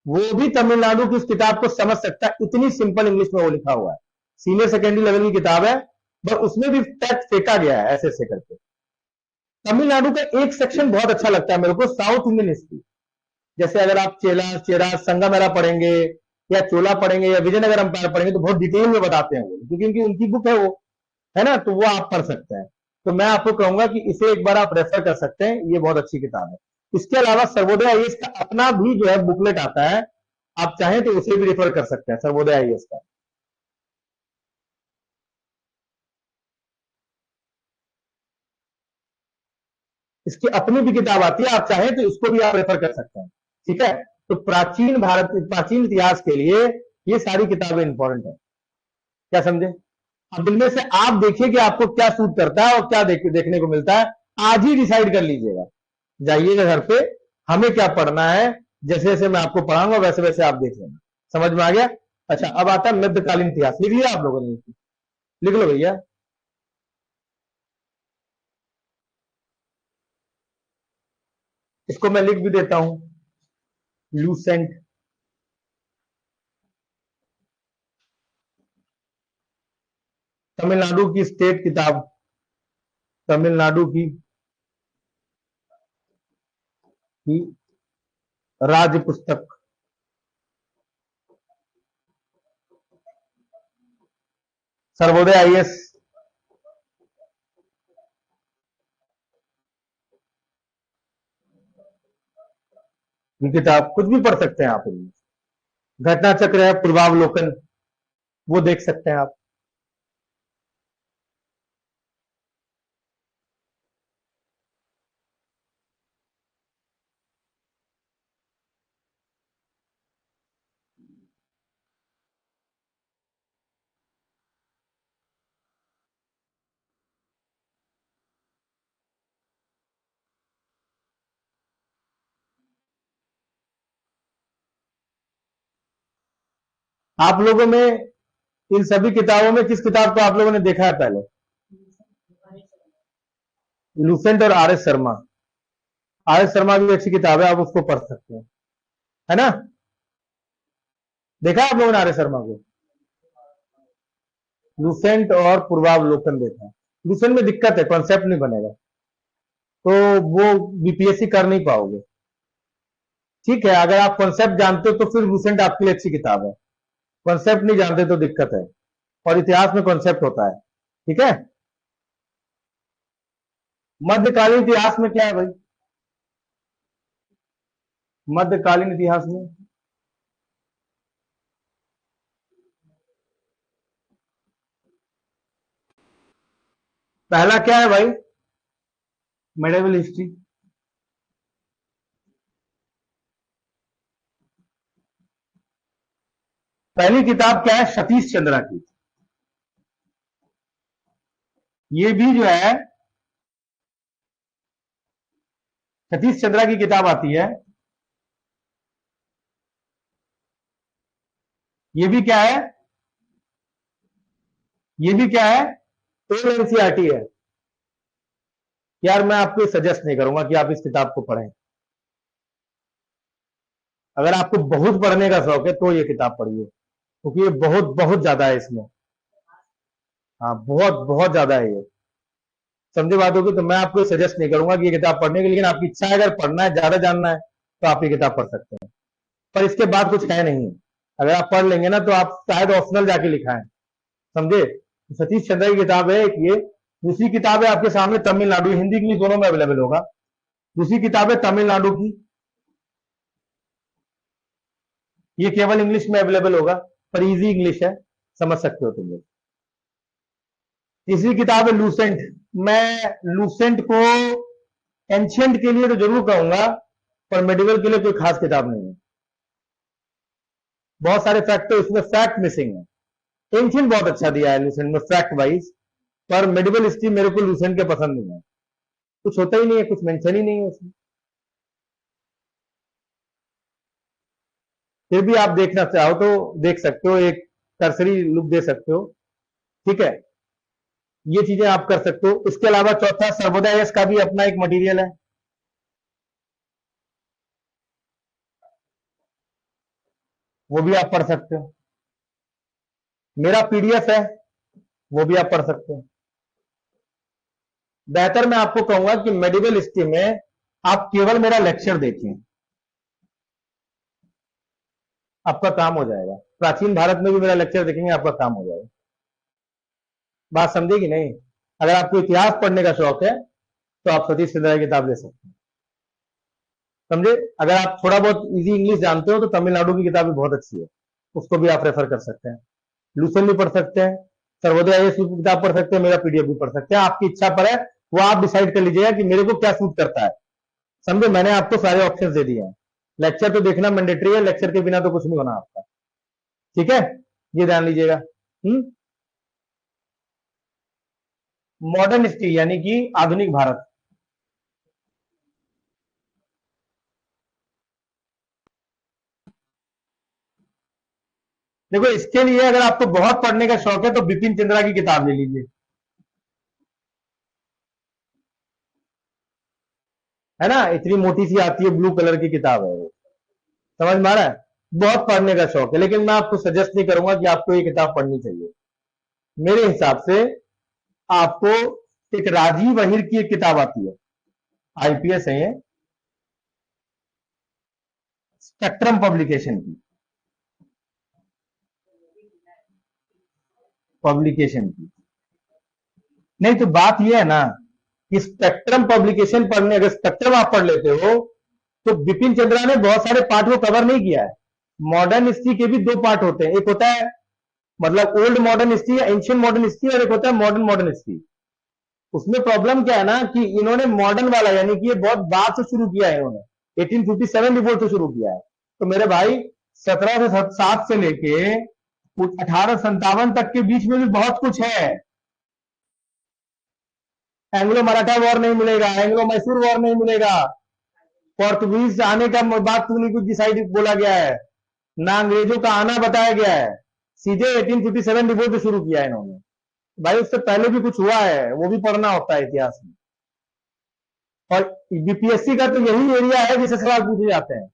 वो भी तमिलनाडु की उस किताब को समझ सकता है। इतनी सिंपल इंग्लिश में वो लिखा हुआ है, सीनियर सेकेंडरी लेवल की किताब है, पर उसमें भी फैक्ट फेंका गया है ऐसे ऐसे करके। तमिलनाडु का एक सेक्शन बहुत अच्छा लगता है मेरे को, साउथ इंडियन हिस्ट्री। जैसे अगर आप चेला चेरा संगमेरा पढ़ेंगे या चोला पढ़ेंगे या विजयनगर अंपायर पढ़ेंगे तो बहुत डिटेल में बताते हैं वो, क्योंकि उनकी बुक है वो, है ना, तो वो आप पढ़ सकते हैं। तो मैं आपको कहूंगा कि इसे एक बार आप रेफर कर सकते हैं, ये बहुत अच्छी किताब है। इसके अलावा सर्वोदय आईएएस का अपना भी जो है बुकलेट आता है, आप चाहें तो उसे भी रेफर कर सकते हैं, सर्वोदय आईएएस का। इसकी अपनी भी किताब आती है, आप चाहें तो इसको भी आप रेफर कर सकते हैं। ठीक है, तो प्राचीन इतिहास के लिए ये सारी किताबें इंपॉर्टेंट है। क्या समझे? अब इनमें से आप देखिए कि आपको क्या सूट करता है और क्या देखने को मिलता है, आज ही डिसाइड कर लीजिएगा। जाइएगा घर पे, हमें क्या पढ़ना है, जैसे जैसे मैं आपको पढ़ाऊंगा वैसे वैसे आप देख लेना। समझ में आ गया? अच्छा, अब आता है मध्यकालीन इतिहास। लिख लिया आप लोगों ने? लिख लो भैया। इसको मैं लिख भी देता हूं, लूसेंट। तमिलनाडु की स्टेट किताब, तमिलनाडु की राज्य पुस्तक, सर्वोदय आईएएस की किताब, कुछ भी पढ़ सकते हैं आप इनमें। घटना चक्र है, पूर्वावलोकन, वो देख सकते हैं आप। आप लोगों में इन सभी किताबों में किस किताब को आप लोगों ने देखा है पहले? लूसेंट और R S Sharma. R S Sharma भी अच्छी किताब है, आप उसको पढ़ सकते हैं, है ना? देखा आप लोगों ने आर एस शर्मा को? लूसेंट और पूर्वावलोकन देखा। लूसेंट में दिक्कत है, कॉन्सेप्ट नहीं बनेगा, तो वो बीपीएससी कर नहीं पाओगे। ठीक है, अगर आप कॉन्सेप्ट जानते हो तो फिर लूसेंट आपके लिए अच्छी किताब है। कॉन्सेप्ट नहीं जानते तो दिक्कत है, और इतिहास में कॉन्सेप्ट होता है। ठीक है, मध्यकालीन इतिहास में क्या है भाई? मध्यकालीन इतिहास में पहला क्या है भाई? Medieval history. पहली किताब क्या है? सतीश चंद्रा की। ये भी जो है सतीश चंद्रा की किताब आती है। ये भी क्या है? ये भी क्या है? ओल्ड एनसीईआरटी है। यार मैं आपको सजेस्ट नहीं करूंगा कि आप इस किताब को पढ़ें। अगर आपको बहुत पढ़ने का शौक है तो ये किताब पढ़िए, क्योंकि ये बहुत बहुत ज्यादा है इसमें। हाँ, बहुत बहुत ज्यादा है ये। समझे बात होगी? तो मैं आपको सजेस्ट नहीं करूंगा कि ये किताब पढ़ने की, लेकिन आपकी इच्छा है, अगर पढ़ना है, ज्यादा जानना है, तो आप ये किताब पढ़ सकते हैं। पर इसके बाद कुछ है नहीं। अगर आप पढ़ लेंगे ना तो आप शायद ऑप्शनल जाके लिखा है, समझे? सतीश चंद्र की किताब है एक ये। दूसरी किताब है आपके सामने तमिलनाडु, हिंदी इंग्लिश दोनों में अवेलेबल होगा। दूसरी किताब है तमिलनाडु की, ये केवल इंग्लिश में अवेलेबल होगा, पर इजी इंग्लिश है, समझ सकते हो तुम लोग। तीसरी किताब है लूसेंट। मैं लूसेंट को एंशियंट के लिए तो जरूर कहूंगा, पर मेडिवल के लिए कोई खास किताब नहीं है। बहुत सारे फैक्ट तो इसमें फैक्ट मिसिंग है। एंशियंट बहुत अच्छा दिया है लूसेंट में फैक्ट वाइज, पर मेडिवल हिस्ट्री मेरे को लूसेंट के पसंद नहीं है। कुछ होता ही नहीं है, कुछ मेंशन ही नहीं है उसमें। फिर भी आप देखना चाहो तो देख सकते हो, एक कर्सरी लुक दे सकते हो। ठीक है, ये चीजें आप कर सकते हो। इसके अलावा चौथा सर्वोदय यश का भी अपना एक मटेरियल है, वो भी आप पढ़ सकते हो। मेरा पीडीएफ है, वो भी आप पढ़ सकते हो। बेहतर मैं आपको कहूंगा कि मेडिवल हिस्ट्री में आप केवल मेरा लेक्चर देखिए, आपका काम हो जाएगा। प्राचीन भारत में भी मेरा लेक्चर देखेंगे, आपका काम हो जाएगा। बात समझे कि नहीं? अगर आपको इतिहास पढ़ने का शौक है तो आप सतीश चंद्रा की किताब ले सकते हैं, समझे? अगर आप थोड़ा बहुत इजी इंग्लिश जानते हो तो तमिलनाडु की किताब भी बहुत अच्छी है, उसको भी आप रेफर कर सकते हैं। लूसेंट भी पढ़ सकते हैं, सर्वोदय आईएएस की किताब पढ़ सकते हैं, मेरा पीडीएफ भी पढ़ सकते हैं। आपकी इच्छा पर है, वो आप डिसाइड कर लीजिएगा कि मेरे को क्या सूट करता है। समझे? मैंने आपको सारे ऑप्शंस दे दिए हैं। लेक्चर तो देखना मैंडेटरी है, लेक्चर के बिना तो कुछ नहीं होना आपका। ठीक है, ये ध्यान लीजिएगा। मॉडर्न हिस्ट्री यानी कि आधुनिक भारत। देखो, इसके लिए अगर आपको बहुत पढ़ने का शौक है तो बिपिन चंद्रा की किताब ले लीजिए, है ना? इतनी मोटी सी आती है, ब्लू कलर की किताब है वो। समझ में आ रहा है? बहुत पढ़ने का शौक है, लेकिन मैं आपको सजेस्ट नहीं करूंगा कि आपको ये किताब पढ़नी चाहिए। मेरे हिसाब से आपको एक राजीव अहिर की एक किताब आती है, आईपीएस है ये, स्पेक्ट्रम पब्लिकेशन की। नहीं तो बात यह है ना कि स्पेक्ट्रम पब्लिकेशन पढ़ने, अगर स्पेक्ट्रम आप पढ़ लेते हो तो बिपिन चंद्रा ने बहुत सारे पार्ट को कवर नहीं किया है। मॉडर्न हिस्ट्री के भी दो पार्ट होते हैं, एक होता है मतलब ओल्ड मॉडर्न हिस्ट्री या एंशियंट मॉडर्न हिस्ट्री, और एक होता है मॉडर्न मॉडर्न हिस्ट्री। उसमें प्रॉब्लम क्या है ना कि इन्होंने मॉडर्न वाला यानी कि ये बहुत बाद से शुरू किया है, इन्होंने 1857 रिपोर्ट से शुरू किया है। तो मेरे भाई 1707 से लेके 1857 तक के बीच में भी बहुत कुछ है। एंग्लो मराठा वॉर नहीं मिलेगा, एंग्लो मैसूर वॉर नहीं मिलेगा, पोर्तुगीज आने का बात नहीं कुछ डिसाइड बोला गया है, ना अंग्रेजों का आना बताया गया है। सीधे 1857 रिपोर्ट से शुरू किया इन्होंने। भाई उससे पहले भी कुछ हुआ है, वो भी पढ़ना होता है इतिहास में। और बीपीएससी का तो यही एरिया है जिससे सवाल पूछे जाते हैं।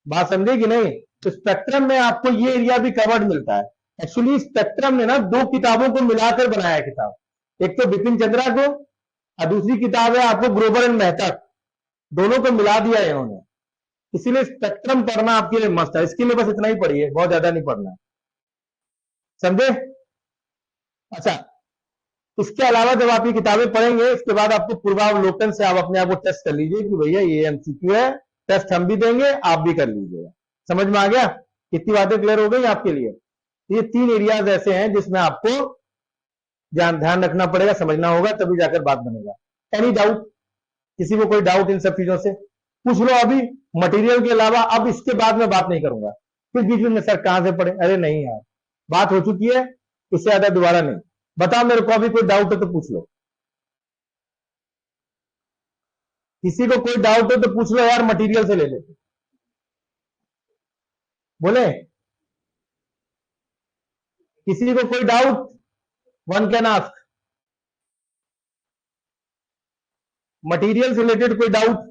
बात समझे कि नहीं? तो स्पेक्ट्रम में आपको ये एरिया भी कवर्ड मिलता है। एक्चुअली स्पेक्ट्रम ने ना दो किताबों को मिलाकर बनाया किताब, एक तो बिपिन चंद्रा को और दूसरी किताब है आपको ग्रोवर एंड मेहता, दोनों को मिला दिया है इन्होंने। इसीलिए स्पेक्ट्रम पढ़ना आपके लिए मस्त है। इसके लिए बस इतना ही पढ़िए, बहुत ज्यादा नहीं पढ़ना है, समझे? अच्छा, इसके अलावा जब आप ये किताबें पढ़ेंगे इसके बाद आपको पूर्वावलोकन से आप अपने आप को टेस्ट कर लीजिए कि भैया ये एमसीक्यू है, टेस्ट हम भी देंगे, आप भी कर लीजिएगा। समझ में आ गया? कितनी बातें क्लियर हो गई आपके लिए? ये 3 एरियाज ऐसे हैं जिसमें आपको ध्यान रखना पड़ेगा, समझना होगा, तभी जाकर बात बनेगा। Any doubt? किसी को कोई डाउट इन सब चीजों से? पूछ लो अभी। मटेरियल के अलावा अब इसके बाद में बात नहीं करूंगा, फिर बीच में सर कहां से पढ़े, अरे नहीं यार, बात हो चुकी है, इससे ज्यादा दोबारा नहीं। बताओ मेरे को, अभी कोई डाउट है तो पूछ लो। किसी को कोई डाउट हो तो पूछ लो यार, मटेरियल से ले ले। बोले किसी को कोई doubt? One can ask. Material से रिलेटेड कोई डाउट?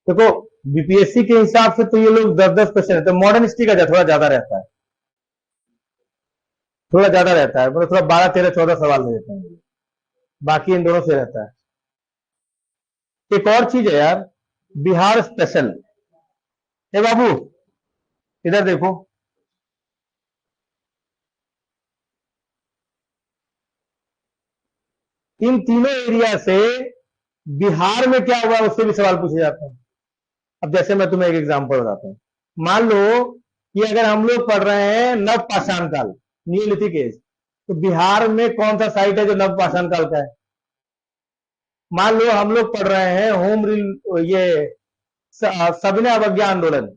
देखो बीपीएससी के हिसाब से तो ये लोग 10-10 क्वेश्चन है, तो मॉडर्न हिस्ट्री का थोड़ा ज्यादा रहता है, थोड़ा ज्यादा रहता है, मतलब थोड़ा 12, 13, 14 सवाल दे देते हैं, बाकी इन दोनों से रहता है। एक और चीज है यार, बिहार स्पेशल। ए बाबू इधर देखो, इन तीनों एरिया से बिहार में क्या हुआ उससे भी सवाल पूछे जाते हैं। अब जैसे मैं तुम्हें एक एग्जांपल बताता हूं, मान लो कि अगर हम लोग पढ़ रहे हैं नव पाषाण काल, न्यूलिथिक एज, तो बिहार में कौन सा साइट है जो नव पाषाण काल का है? मान लो हम लोग पढ़ रहे हैं होम रिल ये सविनय अवज्ञा आंदोलन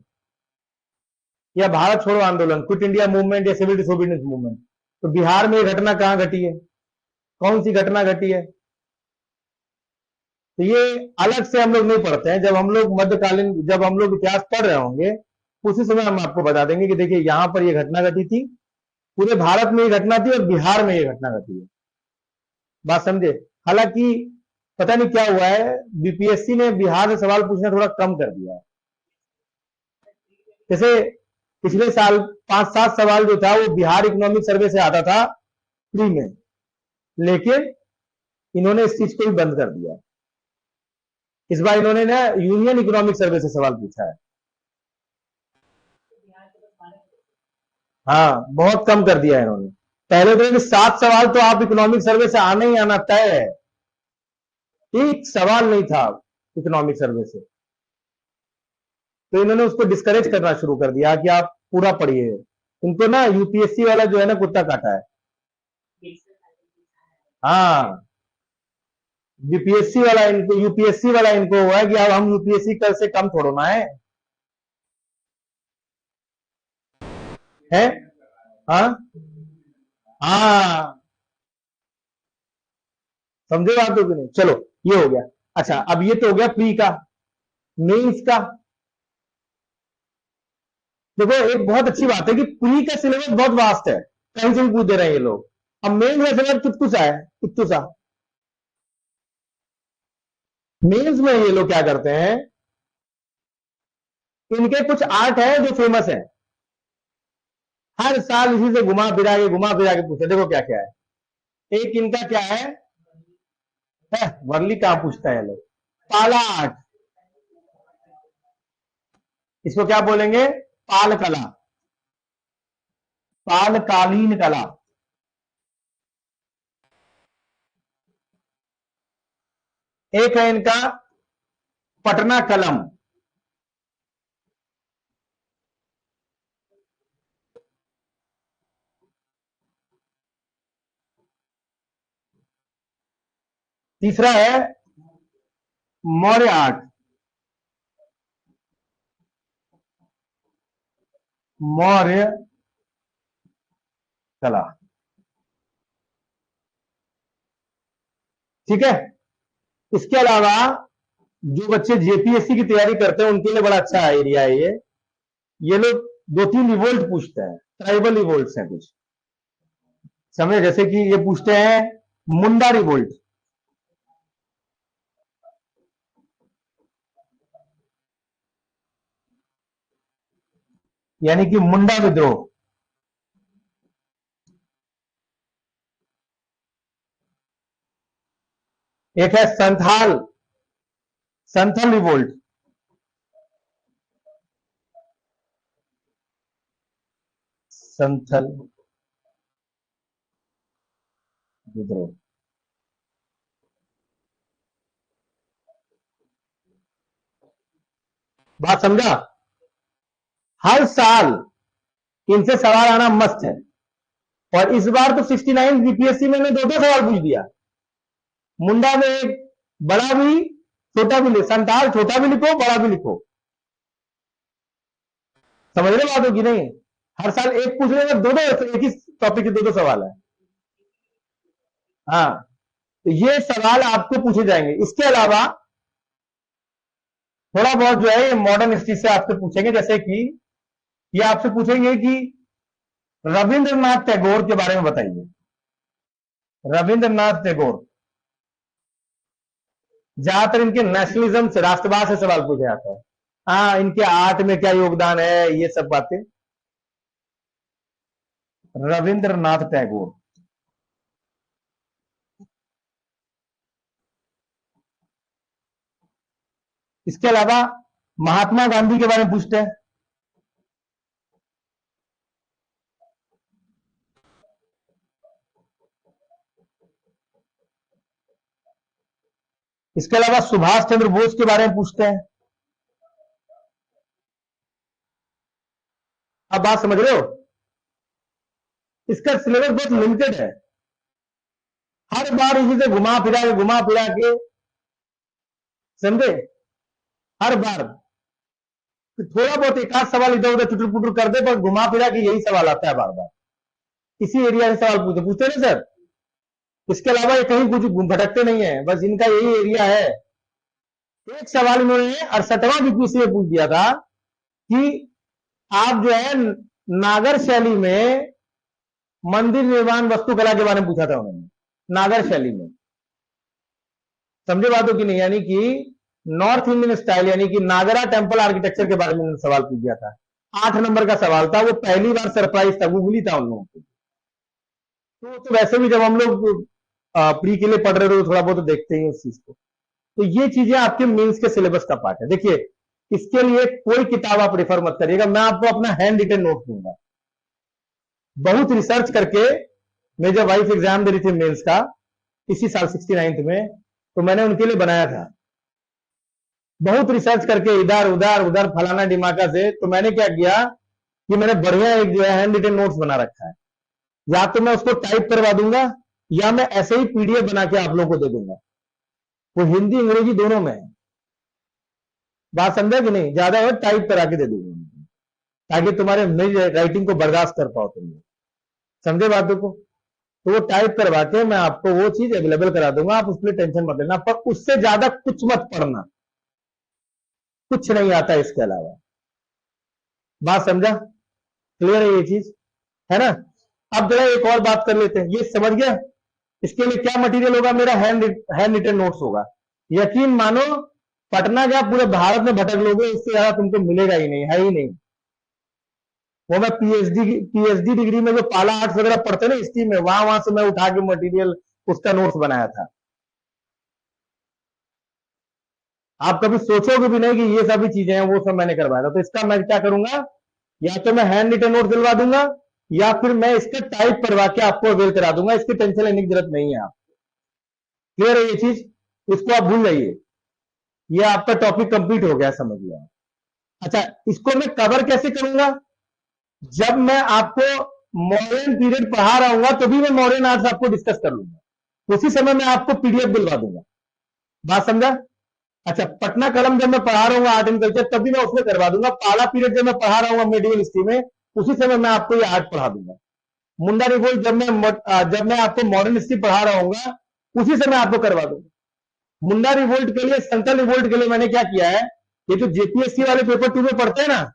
या भारत छोड़ो आंदोलन, क्विट इंडिया मूवमेंट या सिविल डिसोबीडियंस मूवमेंट, तो बिहार में ये घटना कहां घटी है, कौन सी घटना घटी है? तो ये अलग से हम लोग नहीं पढ़ते हैं, जब हम लोग मध्यकालीन, जब हम लोग इतिहास पढ़ रहे होंगे उसी समय हम आपको बता देंगे कि देखिए यहां पर ये घटना घटी थी, पूरे भारत में ये घटना थी और बिहार में ये घटना घटी है। बात समझे? हालांकि पता नहीं क्या हुआ है, बीपीएससी ने बिहार से सवाल पूछना थोड़ा कम कर दिया है। जैसे पिछले साल 5-7 सवाल जो था वो बिहार इकोनॉमिक सर्वे से आता था फ्री में, लेकिन इन्होंने इस चीज को भी बंद कर दिया। इस बार इन्होंने ना यूनियन इकोनॉमिक सर्वे से सवाल पूछा है। हाँ, बहुत कम कर दिया है इन्होंने। पहले तो 7 सवाल तो आप इकोनॉमिक सर्वे से आना ही आना तय है, एक सवाल नहीं था इकोनॉमिक सर्वे से, तो इन्होंने उसको डिस्करेज करना शुरू कर दिया कि आप पूरा पढ़िए। इनको ना यूपीएससी वाला जो है ना कुत्ता काटा है। हाँ, यूपीएससी वाला इनको हुआ है कि अब हम यूपीएससी कल से कम थोड़ो ना है? हाँ हाँ, समझे बात हो कि नहीं? चलो ये हो गया। अच्छा, अब ये तो हो गया प्री का। मेंस का देखो, एक बहुत अच्छी बात है कि प्री का सिलेबस बहुत वास्ट है, कहीं से भी पूछ दे रहे हैं ये लोग। अब मेंस का सिलेबस चुटकुसा है, चुटकुसा। मेंस में ये लोग क्या करते हैं, इनके कुछ आर्ट है जो फेमस है, हर साल इसी से घुमा फिरा के पूछते, देखो क्या क्या है। एक इनका क्या है वर्ली कहां पूछता है लोग, पाला आर्ट, इसको क्या बोलेंगे? पाल कला, पालकालीन कला। एक है इनका पटना कलम। तीसरा है मौर्य आर्ट, मौर्य कला। ठीक है। इसके अलावा जो बच्चे जेपीएससी की तैयारी करते हैं उनके लिए बड़ा अच्छा एरिया है ये लोग 2-3 रिवोल्ट पूछते हैं, ट्राइबल रिवोल्ट हैं कुछ, समझे? जैसे कि ये पूछते हैं मुंडा रिवोल्ट, यानी कि मुंडा विद्रोह। एक है संथाल, संथल रिवोल्ट, संथल विद्रोह। बात समझा? हर साल इनसे सवाल आना मस्त है, और इस बार तो 69 बीपीएससी में 2-2 सवाल पूछ दिया। मुंडा में एक बड़ा भी छोटा भी लिखो, संताल छोटा भी लिखो बड़ा भी लिखो, समझ रहे बात होगी नहीं? हर साल एक पूछ रहे, 2-2 एक ही टॉपिक के 2-2 सवाल है। हाँ, तो ये सवाल आपको पूछे जाएंगे। इसके अलावा थोड़ा बहुत जो है ये मॉडर्न हिस्ट्री से आपसे पूछेंगे, जैसे कि ये आपसे पूछेंगे कि रविंद्रनाथ टैगोर के बारे में बताइए। रविंद्रनाथ टैगोर, ज्यादातर इनके नेशनलिज्म से, राष्ट्रवाद से सवाल पूछे जाता है। हाँ, इनके आर्ट में क्या योगदान है, ये सब बातें। रविंद्रनाथ टैगोर। इसके अलावा महात्मा गांधी के बारे में पूछते हैं। इसके अलावा सुभाष चंद्र बोस के बारे में पूछते हैं। अब बात समझ रहे हो? इसका सिलेबस बहुत लिमिटेड है, हर बार इसी से घुमा फिरा के, समझे? हर बार थोड़ा बहुत एक आध सवाल इधर उधर चुटर पुटर कर दे, पर घुमा फिरा के यही सवाल आता है बार बार, इसी एरिया से सवाल पूछते ना सर। इसके अलावा ये कहीं कुछ भटकते नहीं है, बस इनका यही एरिया है। एक सवाल इन्होंने 68वां बीपीएससी में पूछ दिया था कि आप जो है नागर शैली में मंदिर निर्माण वास्तुकला के बारे में पूछा था उन्होंने, नागर शैली में, समझे बातों की नहीं? यानी कि नॉर्थ इंडियन स्टाइल, यानी कि नागरा टेम्पल आर्किटेक्चर के बारे में सवाल पूछ दिया था। 8 नंबर का सवाल था, वो पहली बार सरप्राइज था, गूगली था उन लोगों को। तो वैसे भी जब हम लोग प्री के लिए पढ़ रहे थे तो थोड़ा बहुत देखते ही उस चीज को। तो ये चीजें आपके मेंस के सिलेबस का पार्ट है। देखिए, इसके लिए कोई किताब आप रेफर मत करिएगा, मैं आपको अपना हैंड रिटन नोट दूंगा। बहुत रिसर्च करके, मैं जब वाइफ एग्जाम दे रही थी मेंस का इसी साल 69 में, तो मैंने उनके लिए बनाया था, बहुत रिसर्च करके इधर उधर उधर फलाना डिमाका से। तो मैंने क्या किया कि मैंने बढ़िया एक जो है हैंड रिटन नोट्स बना रखा है, या तो मैं उसको टाइप करवा दूंगा या मैं ऐसे ही पीडीएफ बना के आप लोगों को दे दूंगा, वो हिंदी अंग्रेजी दोनों में है। बात समझा कि नहीं? ज्यादा है टाइप करा के दे दूंगा, ताकि तुम्हारे मेरी राइटिंग को बर्दाश्त कर पाओ तुम, समझे बातों को? तो वो टाइप करवा के मैं आपको वो चीज अवेलेबल करा दूंगा, आप उसके लिए टेंशन मत लेना, पर उससे ज्यादा कुछ मत पढ़ना, कुछ नहीं आता इसके अलावा। बात समझा? क्लियर है ये चीज, है ना? अब जरा एक और बात कर लेते हैं, ये समझ गया? इसके लिए क्या मटेरियल होगा मेरा? हैंड रिटन नोट्स होगा। यकीन मानो, पटना क्या पूरे भारत में भटक लोगे, इससे ज्यादा तुमको मिलेगा ही नहीं, है ही नहीं। वो मैं पीएचडी डिग्री में जो पाला आर्ट्स वगैरह पढ़ते ना हिस्ट्री में, वहां से मैं उठा के मटेरियल उसका नोट्स बनाया था। आप कभी सोचोगे भी नहीं कि ये सभी चीजें हैं, वो सब मैंने करवाया था। तो इसका मैं क्या करूंगा, या तो मैं हैंड रिटन नोट दिलवा दूंगा, या फिर मैं इसका टाइप करवा के आपको अवेल करा दूंगा, इसकी टेंशन लेने की जरूरत नहीं है। आप क्लियर है ये चीज? इसको आप भूल जाइए, ये आपका टॉपिक कंप्लीट हो गया, समझ लिया। अच्छा, इसको मैं कवर कैसे करूंगा? जब मैं आपको मॉडर्न पीरियड पढ़ा रहा हूंगा तो भी मैं मॉडर्न आर्ट्स आपको डिस्कस कर लूंगा, उसी समय मैं आपको पीडीएफ दिलवा दूंगा। बात समझा? अच्छा, पटना कलम जब मैं पढ़ा रहा हूँ आर्ट एंड कल्चर, तभी मैं उसमें करवा दूंगा। पाला पीरियड जब मैं पढ़ा रहा हूँ मेडिवल हिस्ट्री में, उसी समय मैं आपको ये आर्ट पढ़ा दूंगा। मुंडा रिवोल्ट जब मैं आपको मॉडर्न हिस्ट्री पढ़ा रहा हूँ उसी समय आपको करवा दूंगा। मुंडा रिवोल्ट के लिए, संथाल रिवोल्ट के लिए मैंने क्या किया है, ये जो जेपीएससी वाले पेपर 2 में पढ़ते हैं ना,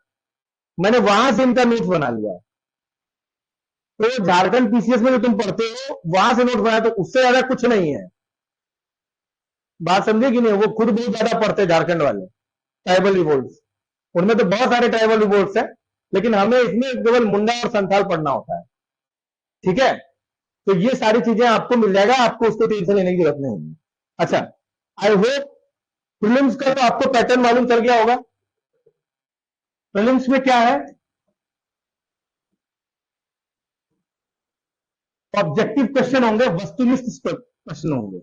मैंने वहां से इनका नोट्स बना लिया है। तो झारखंड पीसीएस में जो तुम पढ़ते हो वहां से नोट बनाया, तो उससे ज्यादा कुछ नहीं है। बात समझे कि नहीं? वो खुद बहुत ज्यादा पढ़ते हैं झारखंड वाले ट्राइबल रिवोल्ट्स, उनमें तो बहुत सारे ट्राइबल रिवोल्ट्स हैं, लेकिन हमें इसमें केवल मुंडा और संथाल पढ़ना होता है। ठीक है, तो ये सारी चीजें आपको मिल जाएगा, आपको उसको टेंशन लेने की जरूरत नहीं है। अच्छा, आई होप प्रीलिम्स का तो आपको पैटर्न मालूम चल गया होगा। प्रीलिम्स में क्या है, ऑब्जेक्टिव क्वेश्चन होंगे, वस्तुनिष्ठ प्रश्न होंगे।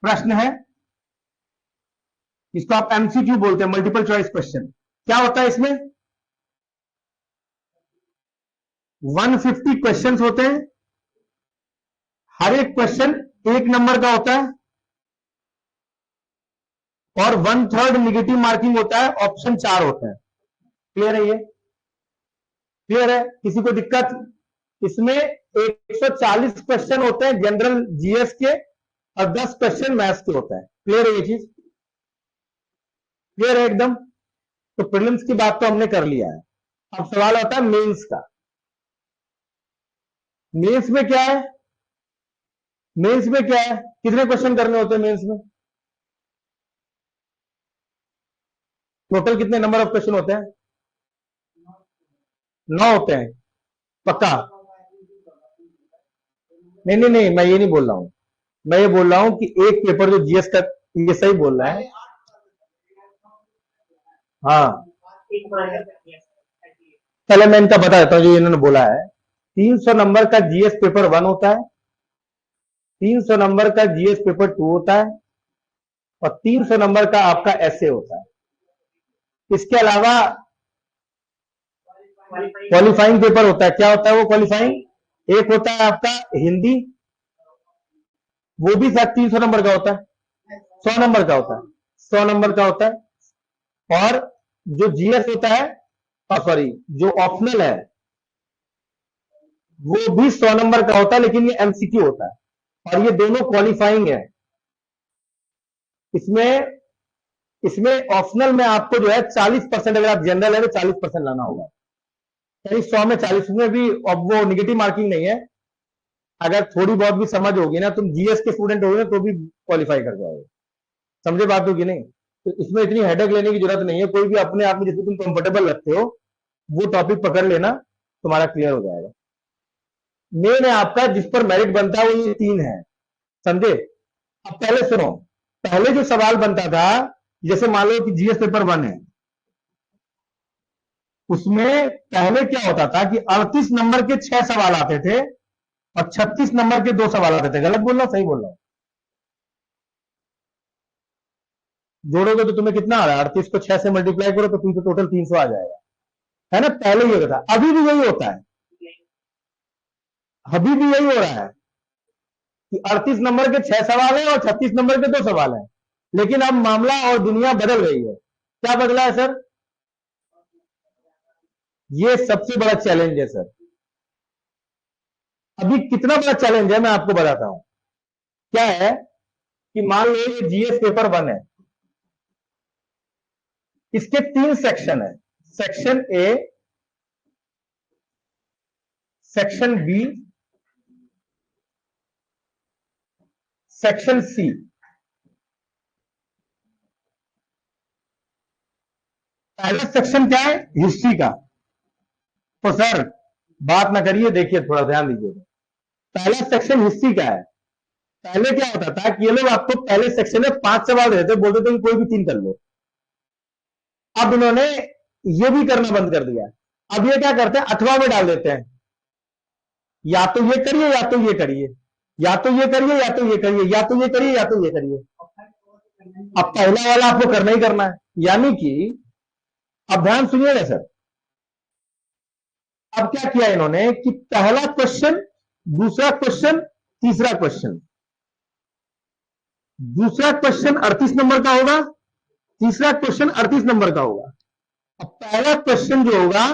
प्रश्न है, इसको आप एमसीक्यू बोलते हैं, मल्टीपल चॉइस क्वेश्चन। क्या होता है इसमें? 150 क्वेश्चंस होते हैं, हर एक क्वेश्चन 1 नंबर का होता है और 1/3 निगेटिव मार्किंग होता है, ऑप्शन 4 होता है। क्लियर है? ये क्लियर है? किसी को दिक्कत? इसमें 140 क्वेश्चन होते हैं जनरल जीएस के और 10 क्वेश्चन मैथ्स के होता है। क्लियर है ये चीज? क्लियर है एकदम? तो प्रीलिम्स की बात तो हमने कर लिया है। अब सवाल आता है मेंस का। मेंस में क्या है? मेंस में क्या है, कितने क्वेश्चन करने होते हैं मेंस में? टोटल कितने नंबर ऑफ क्वेश्चन होते हैं? 9 होते हैं पक्का? नहीं नहीं नहीं, मैं ये नहीं बोल रहा हूं, मैं ये बोल रहा हूं कि एक पेपर जो जीएस का, ये सही बोल रहा है। हाँ, पहले मैं इनका बता देता हूं जो इन्होंने बोला है। 300 नंबर का जीएस पेपर 1 होता है, 300 नंबर का जीएस पेपर 2 होता है और 300 नंबर का आपका एसए होता है। इसके अलावा क्वालिफाइंग पेपर होता है। क्या होता है वो क्वालिफाइंग? एक होता है आपका हिंदी, वो भी शायद 300 नंबर का होता है, 100 नंबर का होता है, 100 नंबर का होता है। और जो जीएस होता है, सॉरी, जो ऑप्शनल है वो भी 100 नंबर का होता है, लेकिन ये एमसीक्यू होता है और ये दोनों क्वालिफाइंग है। इसमें ऑप्शनल में आपको जो है 40%, अगर आप जनरल है तो 40% लाना होगा, यानी 100 में 40 में भी। अब वो निगेटिव मार्किंग नहीं है, अगर थोड़ी बहुत भी समझ होगी ना, तुम जीएस के स्टूडेंट होगे तो भी क्वालिफाई कर जाओगे। समझे बात होगी नहीं? तो इसमें इतनी हेडेक लेने की जरूरत नहीं है। कोई भी अपने आप में जिसको तुम कंफर्टेबल लगते हो वो टॉपिक पकड़ लेना, तुम्हारा क्लियर हो जाएगा। मेन है आपका जिस पर मेरिट बनता है वो ये 3 है, समझे? अब पहले सुनो, पहले जो सवाल बनता था, जैसे मान लो कि जीएस पेपर 1 है, उसमें पहले क्या होता था कि 38 नंबर के 6 सवाल आते थे और 36 नंबर के 2 सवाल आते थे। गलत बोल रहा हूं, सही बोल रहा हूं? जोड़ोगे तो तुम्हें कितना आ रहा है? 38 को 6 से मल्टीप्लाई करो तो तुमको टोटल 300 आ जाएगा, है ना? पहले ये होता था, अभी भी यही होता है, अभी भी यही हो रहा है कि 38 नंबर के 6 सवाल हैं और 36 नंबर के 2 सवाल हैं। लेकिन अब मामला और दुनिया बदल गई है। क्या बदला है सर? ये सबसे बड़ा चैलेंज है सर। अभी कितना बड़ा चैलेंज है मैं आपको बताता हूं। क्या है कि मान लो ये जीएस पेपर 1 है, इसके 3 सेक्शन है, section A, section B, section C. पहला सेक्शन क्या है? हिस्ट्री का। तो सर बात ना करिए, देखिए थोड़ा ध्यान दीजिए। पहला सेक्शन हिस्ट्री का है। पहले क्या होता था कि ये लोग आपको पहले सेक्शन में 5 सवाल देते, बोलते थे कि कोई भी 3 कर लो। अब इन्होंने ये भी करना बंद कर दिया। अब ये क्या करते हैं, अथवा में डाल देते हैं, या तो ये करिए या तो ये करिए, या तो ये करिए या तो ये करिए, या तो ये करिए या तो ये करिए। अब पहला वाला आपको करना ही करना है, यानी कि अब ध्यान सुनिएगा सर। अब क्या किया इन्होंने कि पहला क्वेश्चन, दूसरा क्वेश्चन, तीसरा क्वेश्चन। दूसरा क्वेश्चन 38 नंबर का होगा तीसरा क्वेश्चन 38 नंबर का होगा। अब पहला क्वेश्चन जो होगा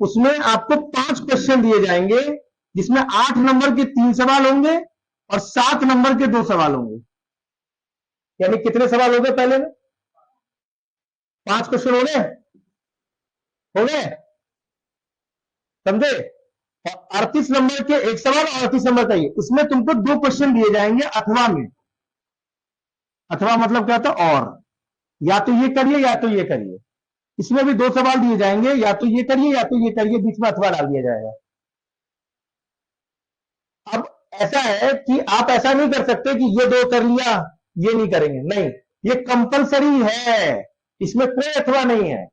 उसमें आपको 5 क्वेश्चन दिए जाएंगे, जिसमें 8 नंबर के 3 सवाल होंगे और 7 नंबर के 2 सवाल होंगे। यानी कितने सवाल हो गए पहले में? 5 क्वेश्चन हो गए, हो गए, समझे? और 38 नंबर के एक सवाल और 38 नंबर का ये, इसमें तुमको 2 क्वेश्चन दिए जाएंगे अथवा में। अथवा मतलब क्या होता है? और या तो ये करिए या तो ये करिए। इसमें भी 2 सवाल दिए जाएंगे, या तो ये करिए या तो ये करिए, बीच में अथवा डाल दिया जाएगा। अब ऐसा है कि आप ऐसा नहीं कर सकते कि ये 2 कर लिया ये नहीं करेंगे, नहीं, ये कंपलसरी है, इसमें कोई अथवा नहीं है।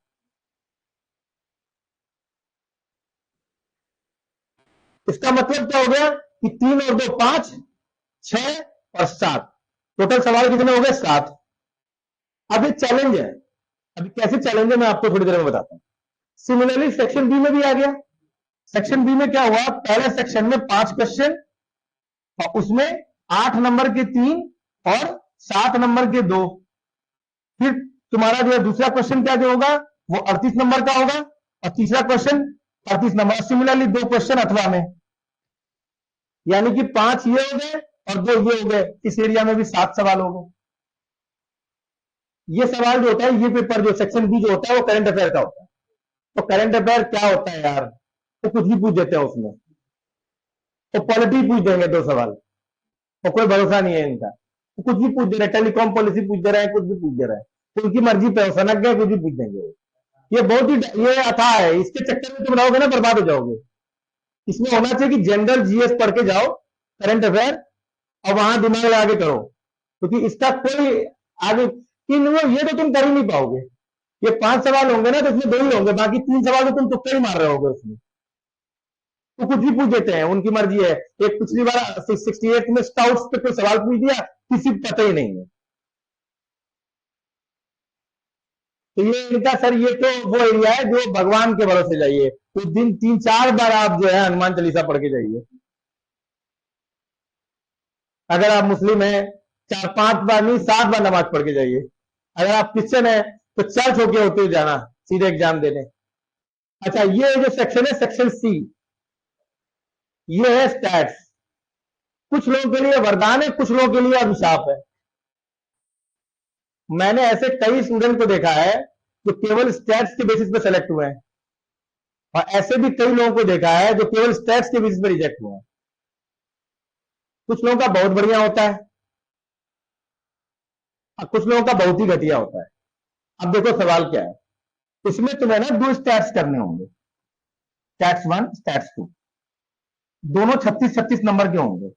इसका मतलब क्या हो गया कि 3 और 2 5, 6 और 7, टोटल सवाल कितने हो गए? 7। अब ये चैलेंज है, अभी कैसे चैलेंज है मैं आपको थोड़ी देर में बताता हूं। सिमिलरली सेक्शन बी में भी आ गया। सेक्शन बी में क्या हुआ? पहले सेक्शन में 5 क्वेश्चन और उसमें 8 नंबर के 3 और 7 नंबर के 2। फिर तुम्हारा जो है दूसरा क्वेश्चन क्या जो होगा वो 38 नंबर का होगा, और तीसरा क्वेश्चन 38 नंबर। सिमिलरली 2 क्वेश्चन अथवा में, यानी कि 5 ये हो गए और 2 ये हो गए। इस एरिया में भी 7 सवाल हो गए। ये सवाल जो होता है, ये पेपर जो सेक्शन बी जो होता है वो करंट अफेयर का होता है। तो करंट अफेयर क्या होता है यार? तो कुछ भी पूछ देते हैं उसमें, तो पॉलिटी पूछ देंगे 2 सवाल, तो कोई भरोसा नहीं है इनका। तो कुछ भी पूछ दे रहे हैं, टेलीकॉम पॉलिसी पूछ दे रहे हैं, कुछ भी पूछ दे रहे हैं, तो उनकी मर्जी पे सनक गए, कुछ भी पूछ देंगे। ये बहुत ही ये अथाह है, इसके चक्कर में तुम रहोगे ना बर्बाद हो जाओगे। इसमें होना चाहिए कि जनरल जीएस पढ़ के जाओ, करंट अफेयर, और वहां दिमाग लगा के करो, क्योंकि इसका कोई आगे ये तो तुम कर ही नहीं पाओगे। ये 5 सवाल होंगे ना तो इसमें 2 ही होंगे, बाकी 3 सवाल तो तुम तुक्का ही मार रहे होगे उसमें। तो कुछ भी पूछ देते हैं, उनकी मर्जी है। एक पिछली बार 68 में स्काउट्स पे कोई सवाल पूछ दिया, किसी को पता ही नहीं है। तो ये इनका सर ये तो वो एरिया है जो भगवान के भरोसे जाइए, उस दिन 3-4 बार आप जो है हनुमान चालीसा पढ़ के जाइए। अगर आप मुस्लिम हैं 4-5 बार नहीं 7 बार नमाज पढ़ के जाइए। अगर आप क्रिश्चियन है तो चर्च होके होते हुए जाना सीधे एग्जाम देने। अच्छा, ये जो सेक्शन है सेक्शन सी, ये है स्टैट्स। कुछ लोगों के लिए वरदान है, कुछ लोगों के लिए अभिशाप है। मैंने ऐसे कई स्टूडेंट को देखा है जो केवल स्टैट्स के बेसिस पे सेलेक्ट हुए हैं, और ऐसे भी कई लोगों को देखा है जो केवल स्टैट्स के बेसिस पे रिजेक्ट हुए हैं। कुछ लोगों का बहुत बढ़िया होता है और कुछ लोगों का बहुत ही घटिया होता है। अब देखो सवाल क्या है, इसमें तुम्हें ना 2 स्टैट्स करने होंगे, स्टैट्स 1 स्टैट्स 2, दोनों 36-36 नंबर के होंगे,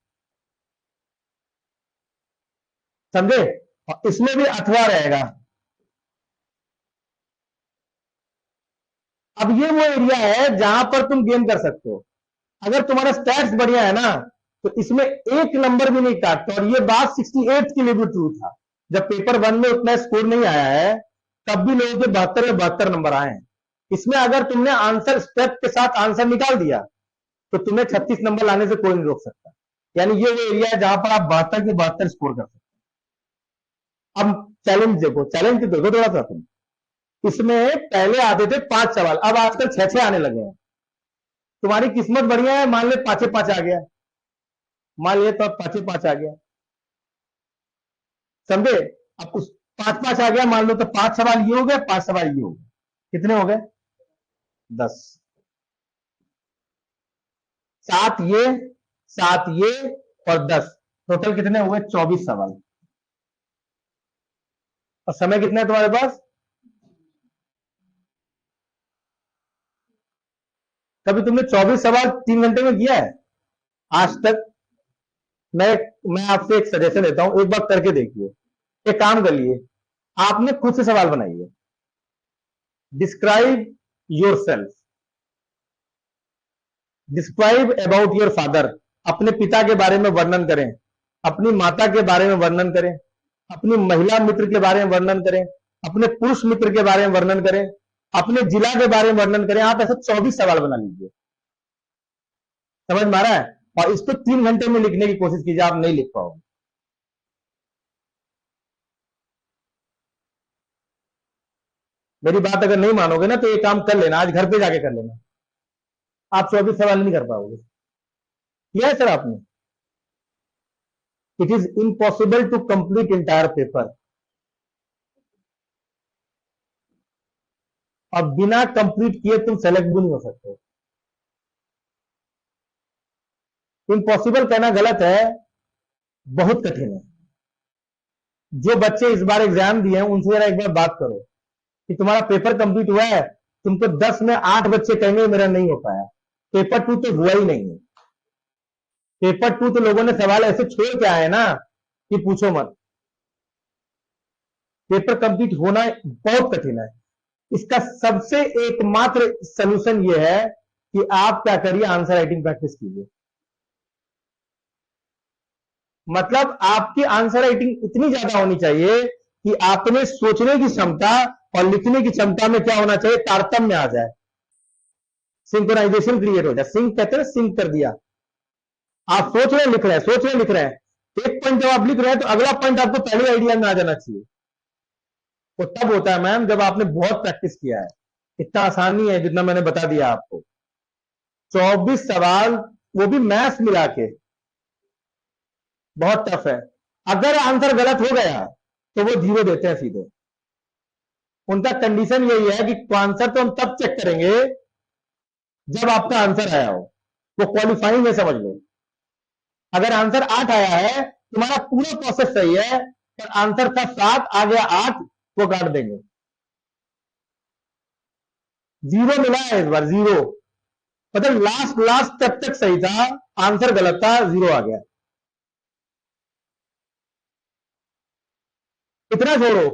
समझे? और इसमें भी अथवा रहेगा। अब ये वो एरिया है जहां पर तुम गेम कर सकते हो। अगर तुम्हारा स्टैट्स बढ़िया है ना तो इसमें 1 नंबर भी नहीं काटता। और ये बात 68 के लिए भी ट्रू था। जब पेपर 1 में उतना स्कोर नहीं आया है तब भी लोगों के 72 या 72 नंबर आए हैं। इसमें अगर तुमने आंसर स्टेप के साथ आंसर निकाल दिया तो तुम्हें 36 नंबर लाने से कोई नहीं रोक सकता। यानी ये वो एरिया है जहां पर आप 72 के 72 स्कोर कर सकते हो। अब चैलेंज देखो, चैलेंज तो देखो थोड़ा सा तुम। इसमें पहले आते थे 5 सवाल, अब आजकल 6-6 आने लगे हैं। तुम्हारी किस्मत बढ़िया है, मान ले 5-5 आ गया, मान लिया तो 5-5 आ गया, समझे? अब उस 5-5 आ गया मान लो, तो 5 सवाल ये हो गए, 5 सवाल ये हो गए, कितने हो गए? 10। 7 ये, 7 ये और 10, टोटल कितने हुए? 24 सवाल। और समय कितना है तुम्हारे पास? कभी तुमने 24 सवाल 3 घंटे में किया है आज तक? मैं मैं आपसे एक सजेशन देता हूं, एक बार करके देखिए। एक काम कर लिए, आपने खुद से सवाल बनाइए। Describe your self, describe about your father, अपने पिता के बारे में वर्णन करें, अपनी माता के बारे में वर्णन करें, अपनी महिला मित्र के बारे में वर्णन करें, अपने पुरुष मित्र के बारे में वर्णन करें, अपने जिला के बारे में वर्णन करें। आप ऐसे 24 सवाल बना लीजिए, समझ में आ रहा है? और इसको 3 घंटे में लिखने की कोशिश कीजिए, आप नहीं लिख पाओगे। मेरी बात अगर नहीं मानोगे ना तो ये काम कर लेना, आज घर पे जाके कर लेना, आप 24 सवाल नहीं कर पाओगे। किया है सर आपने? It is impossible to complete entire paper, और बिना कंप्लीट किए तुम सेलेक्ट भी नहीं हो सकते। इम्पॉसिबल कहना गलत है, बहुत कठिन है। जो बच्चे इस बार एग्जाम दिए हैं उनसे जरा एक बार बात करो कि तुम्हारा पेपर कंप्लीट हुआ है, तुमको 10 में 8 बच्चे कहेंगे मेरा नहीं हो पाया। पेपर 2 तो हुआ ही नहीं है। पेपर 2 तो लोगों ने सवाल ऐसे छोड़ के आए ना कि पूछो मत। पेपर कंप्लीट होना बहुत कठिन है। इसका सबसे एकमात्र सलूशन यह है कि आप क्या करिए, आंसर राइटिंग प्रैक्टिस कीजिए। मतलब आपकी आंसर राइटिंग इतनी ज्यादा होनी चाहिए कि आप में सोचने की क्षमता और लिखने की क्षमता में क्या होना चाहिए, तारतम्य आ जाए, सिंक्रोनाइजेशन क्रिएट हो जाए। सिंक कहते हैं, सिंक कर दिया। आप सोच रहे हैं लिख रहे हैं, सोच रहे हैं लिख रहे हैं, एक पॉइंट जब आप लिख रहे हैं तो अगला पॉइंट आपको पहले आइडिया में आ जाना चाहिए। वो तब होता है मैम जब आपने बहुत प्रैक्टिस किया है। इतना आसान नहीं है जितना मैंने बता दिया आपको। 24 सवाल, वो भी मैथ्स मिला के, बहुत टफ है। अगर आंसर गलत हो गया तो वो 0 देते हैं सीधे। उनका कंडीशन यही है कि आंसर तो हम तब चेक करेंगे जब आपका आंसर आया हो, वो क्वालिफाइंग है, समझ लो। अगर आंसर 8 आया है, तुम्हारा पूरा प्रोसेस सही है, पर आंसर था 7, आ गया 8, वो काट देंगे। 0 मिला है इस बार, 0। मतलब लास्ट लास्ट तब तक सही था, आंसर गलत था, 0 आ गया। इतना छोड़ो,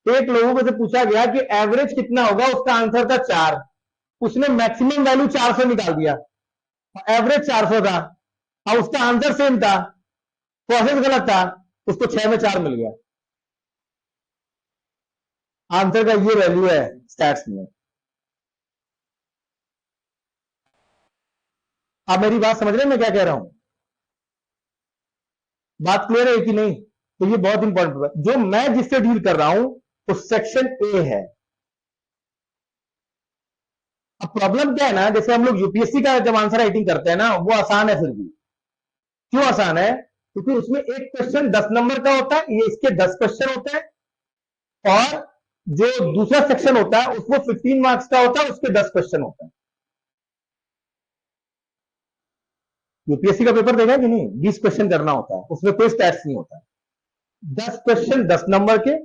एक लोगों को से पूछा गया कि एवरेज कितना होगा, उसका आंसर था 4। उसने मैक्सिमम वैल्यू 400 निकाल दिया, एवरेज 400 था, और उसका आंसर सेम था, प्रोसेस गलत था, उसको 6 में 4 मिल गया। आंसर का ये वैल्यू है स्टैट्स में। आप मेरी बात समझ रहे हैं मैं क्या कह रहा हूं? बात क्लियर है कि नहीं? तो ये बहुत इंपॉर्टेंट है। जो मैं जिससे डील कर रहा हूं वो सेक्शन ए है। अब प्रॉब्लम क्या है ना, जैसे हम लोग यूपीएससी का जब आंसर राइटिंग करते हैं ना, वो आसान है। फिर भी क्यों आसान है? क्योंकि उसमें एक क्वेश्चन 10 नंबर का होता है, ये इसके 10 क्वेश्चन होते हैं, और जो दूसरा सेक्शन होता है उसको 15 मार्क्स का होता है, उसके 10 क्वेश्चन होते हैं। यूपीएससी का पेपर देखा कि नहीं? 20 क्वेश्चन करना होता है, उसमें कोई स्टैट्स नहीं होता है। 10 क्वेश्चन 10 नंबर के,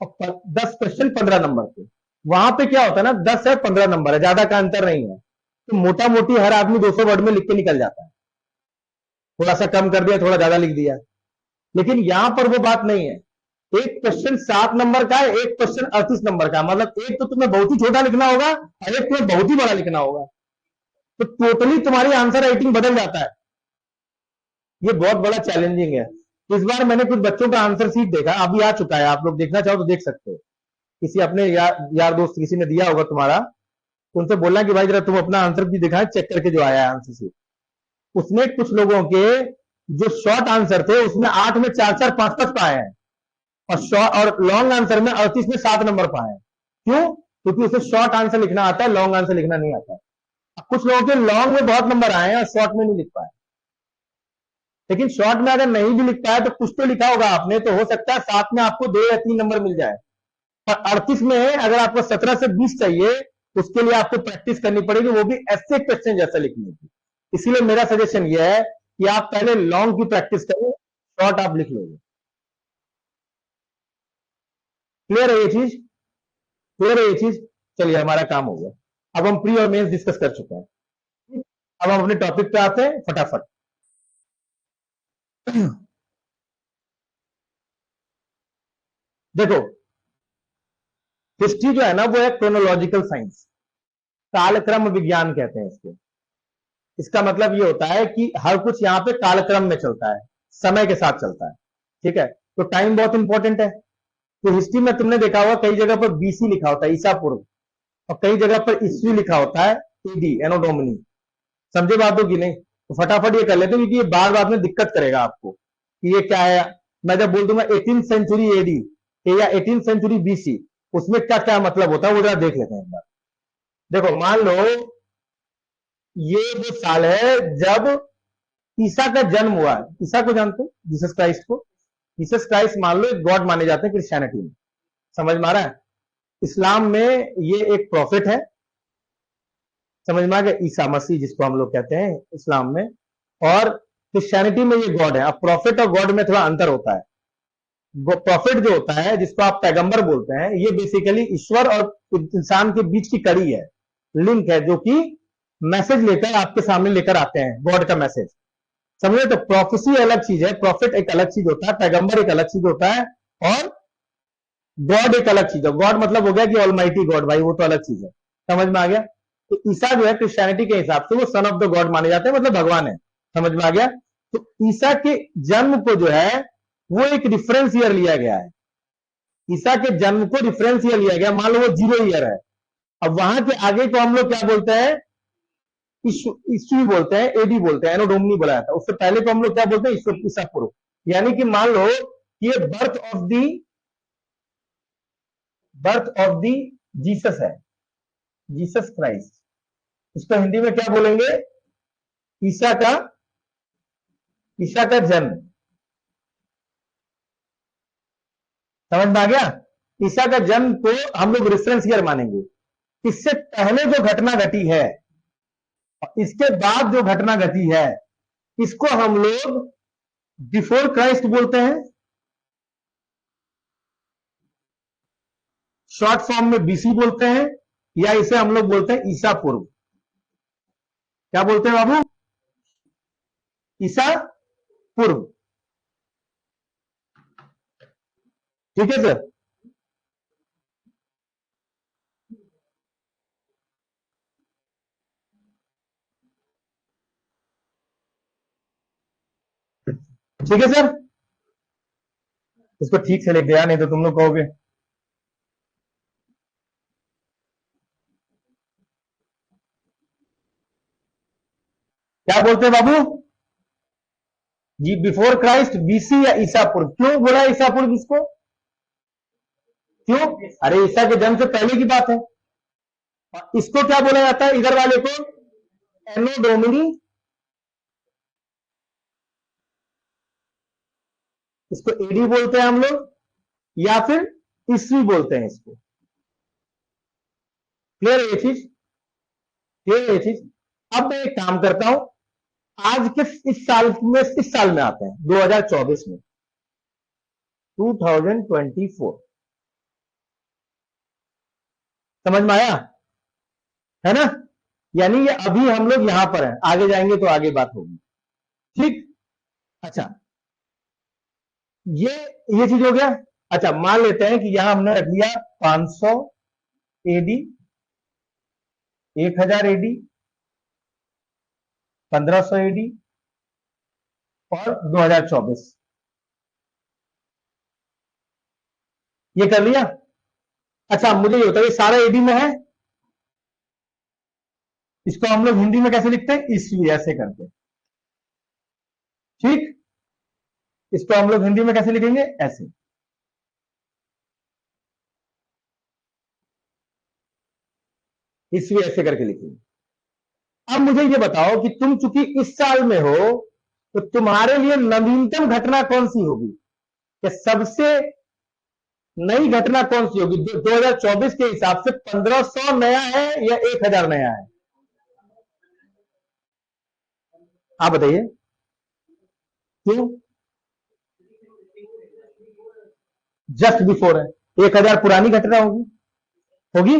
और 10 क्वेश्चन 15 नंबर के। वहां पे क्या होता है ना, 10 है 15 नंबर है, ज्यादा का अंतर नहीं है। तो मोटा मोटी हर आदमी 200 वर्ड में लिख के निकल जाता है। थोड़ा सा कम कर दिया, थोड़ा ज्यादा लिख दिया। लेकिन यहां पर वो बात नहीं है। एक क्वेश्चन 7 नंबर का है, एक क्वेश्चन 38 नंबर का। मतलब एक तो तुम्हें बहुत ही छोटा लिखना होगा और एक तुम्हें बहुत ही बड़ा लिखना होगा। तो टोटली तुम्हारी आंसर राइटिंग बदल जाता है। ये बहुत बड़ा चैलेंजिंग है। इस बार मैंने कुछ बच्चों का आंसर शीट देखा, अभी आ चुका है, आप लोग देखना चाहो तो देख सकते हो। किसी अपने यार दोस्त किसी ने दिया होगा तुम्हारा, उनसे बोलना कि भाई जरा तुम अपना आंसर भी दिखाएं, चेक करके जो आया है आंसर शीट। उसमें कुछ लोगों के जो शॉर्ट आंसर थे उसमें 8 में 4 4 5 5 पाए हैं, और लॉन्ग आंसर में 38 में 7 नंबर पाए हैं। क्यों? क्योंकि उसे शॉर्ट आंसर लिखना आता है, लॉन्ग आंसर लिखना नहीं आता। कुछ लोगों के लॉन्ग में बहुत नंबर आए हैं और शॉर्ट में नहीं लिख पाए। लेकिन शॉर्ट में अगर नहीं भी लिख पाया तो कुछ तो लिखा होगा आपने, तो हो सकता है 7 में आपको 2 या 3 नंबर मिल जाए। और 38 में अगर आपको 17 से 20 चाहिए, उसके लिए आपको प्रैक्टिस करनी पड़ेगी, वो भी ऐसे क्वेश्चन जैसा लिखने की। इसीलिए मेरा सजेशन यह है कि आप पहले लॉन्ग की प्रैक्टिस करें, शॉर्ट आप लिख लोगे। क्लियर है ये चीज? क्लियर है ये चीज? चलिए, हमारा काम हो गया। अब हम प्री और मेंस डिस्कस कर चुके हैं। अब हम अपने टॉपिक पे आते हैं फटाफट। देखो, हिस्ट्री जो है ना, वो है क्रोनोलॉजिकल साइंस, कालक्रम विज्ञान कहते हैं इसको। इसका मतलब ये होता है कि हर कुछ यहां पे कालक्रम में चलता है, समय के साथ चलता है। ठीक है? तो टाइम बहुत इंपॉर्टेंट है। तो हिस्ट्री में तुमने देखा होगा कई जगह पर बीसी लिखा होता है, ईसा पूर्व, और कई जगह पर ईस्वी लिखा होता है, एडी, एनो डोमिनी। समझे बात हो कि नहीं? तो फटाफट ये कर लेते हैं, क्योंकि ये बार बार में दिक्कत करेगा आपको कि ये क्या है। मैं जब बोल दूंगा 18th सेंचुरी एडी या 18th सेंचुरी बीसी, उसमें क्या क्या मतलब होता है वो जरा देख लेते हैं एक बार। देखो मान लो ये वो साल है जब ईसा का जन्म हुआ। ईसा को जानते हो, जीसस क्राइस्ट को। जीसस क्राइस्ट मान लो एक गॉड माने जाते हैं क्रिश्चियनिटी में, समझ में आ रहा है। इस्लाम में ये एक प्रॉफिट है, समझ में आ गया, ईसा मसीह जिसको हम लोग कहते हैं इस्लाम में। और क्रिश्चियनिटी में ये गॉड है। अब प्रॉफिट और गॉड में थोड़ा अंतर होता है। प्रॉफिट जो होता है जिसको आप पैगंबर बोलते हैं, ये बेसिकली ईश्वर और इंसान के बीच की कड़ी है, लिंक है, जो कि मैसेज लेकर आपके सामने लेकर आते हैं, गॉड का मैसेज, समझे। तो प्रोफेसी अलग चीज है, प्रॉफिट एक अलग चीज होता है, पैगंबर एक अलग चीज होता है, और गॉड एक अलग चीज है। गॉड मतलब हो गया कि ऑलमाइटी गॉड, भाई वो तो अलग चीज है, समझ में आ गया। तो ईसा जो है क्रिश्चियनिटी के हिसाब से वो सन ऑफ द गॉड माने जाते हैं, मतलब भगवान है, समझ में आ गया। तो ईसा के जन्म को जो है वो एक रिफरेंस ईयर लिया गया है। ईसा के जन्म को रिफरेंस ईयर लिया गया, मान लो वो 0 ईयर है। अब वहां के आगे को हम लोग क्या बोलते हैं, ईस्वी बोलते हैं, एडी बोलते हैं, एनो डोमिनी बोला जाता है। उससे पहले को हम लोग क्या बोलते हैं, ईसा पूर्व। यानी कि मान लो कि ये बर्थ ऑफ दी जीसस है, जीसस क्राइस्ट। इसको हिंदी में क्या बोलेंगे, ईसा का जन्म, समझ में आ गया। ईसा का जन्म को हम लोग रेफरेंस ईयर मानेंगे। इससे पहले जो घटना घटी है, इसके बाद जो घटना घटी है, इसको हम लोग बिफोर क्राइस्ट बोलते हैं, शॉर्ट फॉर्म में बीसी बोलते हैं, या इसे हम लोग बोलते हैं ईसा पूर्व। क्या बोलते हैं बाबू, ईसा पूर्व, ठीक है सर। ठीक है सर, इसको ठीक से लिख दिया, नहीं तो तुम लोग कहोगे। क्या बोलते हैं बाबू जी, बिफोर क्राइस्ट, बीसी या ईसा पूर्व। क्यों बोला ईसा पूर्व इसको, क्यों, अरे ईसा के जन्म से पहले की बात है। इसको क्या बोला जाता है, इधर वाले को एनो डोमिनी, इसको एडी बोलते हैं हम लोग, या फिर ईस्वी बोलते हैं इसको। क्लियर है ये चीज, क्लियर है ये चीज। अब मैं एक काम करता हूं, आज के इस साल में आते हैं 2024 में, 2024, समझ में आया है ना। यानी ये अभी हम लोग यहां पर हैं, आगे जाएंगे तो आगे बात होगी, ठीक। अच्छा, ये चीज हो गया। अच्छा, मान लेते हैं कि यहां हमने रख लिया 500 एडी, 1000 एडी, 1500 एडी और 2024, ये कर लिया। अच्छा, मुझे ये बताइए सारा एडी में है, इसको हम लोग हिंदी में कैसे लिखते हैं, ईस्वी ऐसे करके, ठीक। इसको हम लोग हिंदी में कैसे लिखेंगे, ऐसे, ईस्वी ऐसे करके लिखेंगे। अब मुझे ये बताओ कि तुम चूंकि इस साल में हो, तो तुम्हारे लिए नवीनतम घटना कौन सी होगी, या सबसे नई घटना कौन सी होगी 2024 के हिसाब से। 1500 नया है या 1000 नया है, आप बताइए, क्यों, जस्ट बिफोर है, 1000 पुरानी घटना होगी, होगी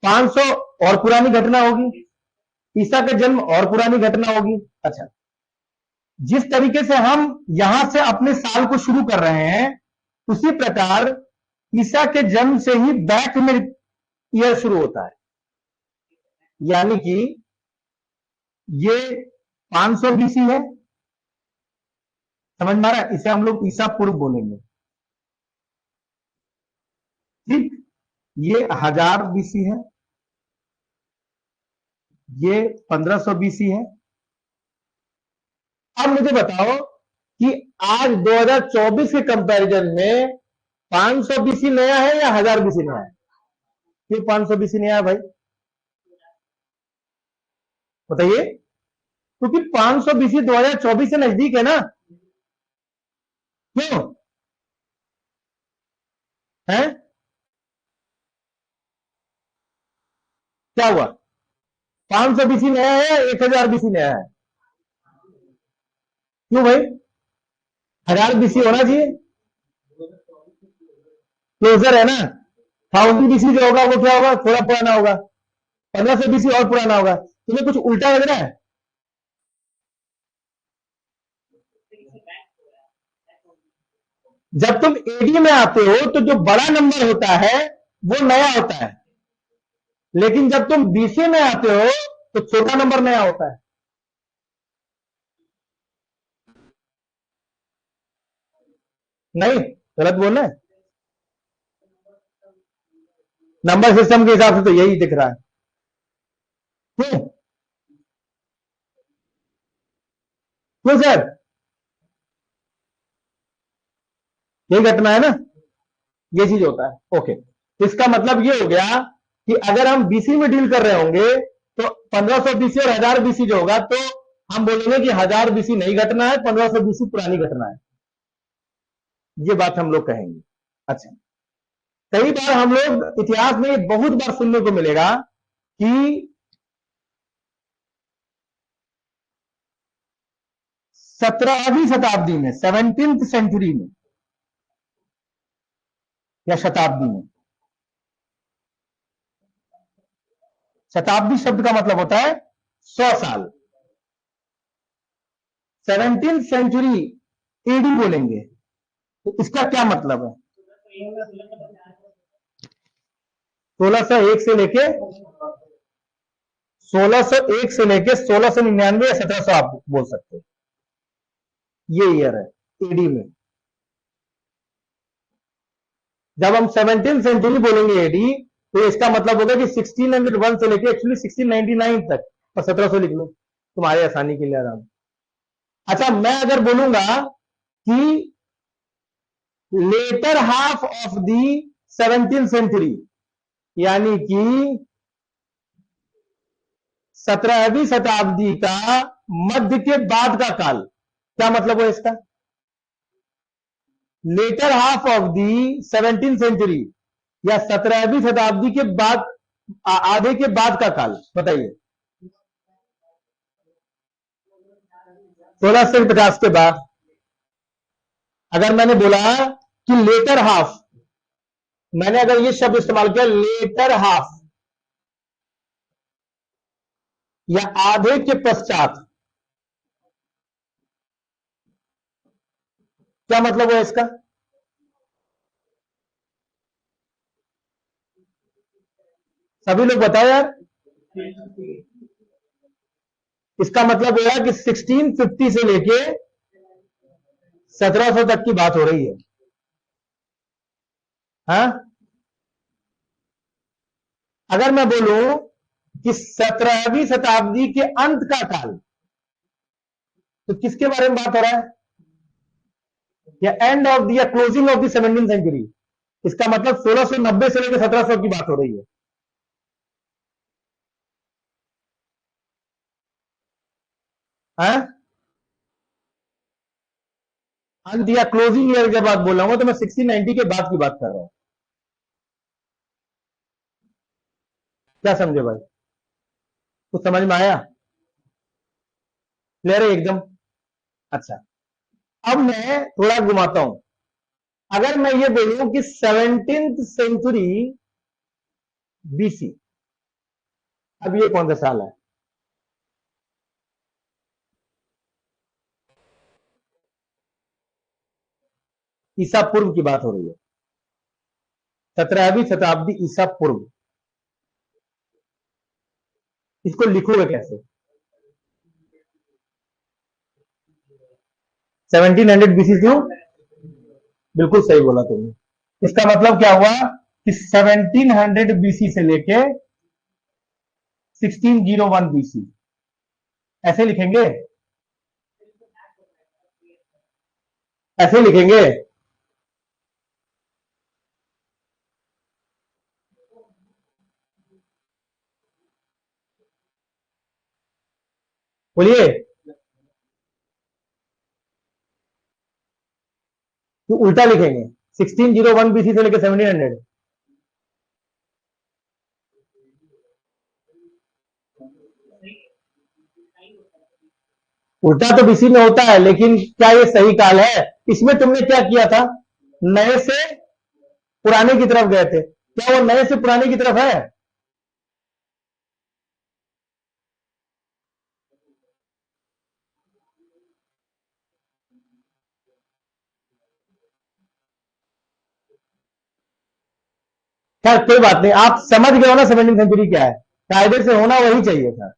500 और पुरानी घटना होगी, ईसा का जन्म और पुरानी घटना होगी। अच्छा, जिस तरीके से हम यहां से अपने साल को शुरू कर रहे हैं, उसी प्रकार ईसा के जन्म से ही बैक में ईयर शुरू होता है। यानी कि ये 500 बीसी है, समझ में आ रहा है, इसे हम लोग ईसा पूर्व बोलेंगे, ठीक। ये 1000 बीसी है, ये 1500 बीसी है। अब मुझे बताओ कि आज 2024 के कंपैरिजन में 500 बीसी नया है या 1000 बीसी नया है? क्यों 500 बीसी नया है भाई, बताइए? क्योंकि 500 बीसी 2024 से नजदीक है ना। क्यों है, क्या हुआ? 500 बीसी नया है या 1000 बीसी नया है? क्यों भाई, 1000 बीसी होना चाहिए, क्लोजर है ना। 1000 बीसी जो होगा वो क्या होगा, थोड़ा पुराना होगा, 1500 बीसी और पुराना होगा। तुम्हें कुछ उल्टा लग रहा है? जब तुम एडी में आते हो तो जो बड़ा नंबर होता है वो नया होता है, लेकिन जब तुम बीसी में आते हो तो छोटा नंबर नया होता है। नहीं, गलत बोल रहे हैं। नंबर सिस्टम के हिसाब से तो यही दिख रहा है। क्यों क्यों सर, यही घटना है ना, ये चीज होता है। ओके, इसका मतलब ये हो गया कि अगर हम बीसी में डील कर रहे होंगे तो 1500 बीसी और 1000 बीसी जो होगा, तो हम बोलेंगे कि 1000 बीसी नई घटना है, 1500 बीसी पुरानी घटना है। ये बात हम लोग कहेंगे। अच्छा, कई बार हम लोग इतिहास में बहुत बार सुनने को मिलेगा कि 17वीं शताब्दी में, 17th सेंचुरी में या शताब्दी में, शताब्दी शब्द का मतलब होता है 100 साल, 17th सेंचुरी एडी बोलेंगे, तो इसका क्या मतलब है? 1601 से लेके 1601 से लेके 1699 या 1700 आप बोल सकते हो, ये ईयर है एडी में। जब हम 17th सेंचुरी बोलेंगे एडी, तो इसका मतलब होगा कि 1601 से लेके एक्चुअली 1699 तक, और 1700 लिख लो तुम्हारे आसानी के लिए आराम। अच्छा, मैं अगर बोलूंगा कि latter half of the 17th century, यानी कि 17वीं शताब्दी का मध्य के बाद का काल, क्या मतलब है इसका? Latter half of the 17th century या 17वीं शताब्दी के बाद, आधे के बाद का काल, बताइए। 1650 के बाद। अगर मैंने बोला कि लेटर हाफ, मैंने अगर ये शब्द इस्तेमाल किया लेटर हाफ या आधे के पश्चात, क्या मतलब है इसका? सभी लोग बताओ यार। इसका मतलब यह कि 1650 से लेके 1700 तक की बात हो रही है। हाँ, अगर मैं बोलूं कि 17वीं शताब्दी के अंत का काल, तो किसके बारे में बात हो रहा है? या एंड ऑफ द, या closing of the 17th century, इसका मतलब 1690 से लेकर 1700 की बात हो रही है। हाँ? अंत या क्लोजिंग ईयर की बात बोल रहा हूं, तो मैं 1690 के बाद की बात कर रहा हूं। क्या समझे भाई, कुछ समझ में आया? क्लियर है एकदम? अच्छा, अब मैं थोड़ा घुमाता हूं। अगर मैं ये बोलूं कि 17th सेंचुरी बीसी, अब ये कौन सा साल है? ईसा पूर्व की बात हो रही है, 17वीं शताब्दी ईसा पूर्व। इसको लिखोगे कैसे? 1700 बीसी क्यों? बिल्कुल सही बोला तुमने। इसका मतलब क्या हुआ कि 1700 बीसी से लेके 1601 बीसी, ऐसे लिखेंगे, ऐसे लिखेंगे। बोलिए। तो उल्टा लिखेंगे 1601 बीसी से लेकर 1700। उल्टा तो बीसी में होता है, लेकिन क्या ये सही काल है? इसमें तुमने क्या किया था, नए से पुराने की तरफ गए थे, क्या वो नए से पुराने की तरफ है? खैर कोई बात नहीं, आप समझ गए हो ना 17वीं सेंचुरी क्या है। कायदे से होना वही चाहिए था।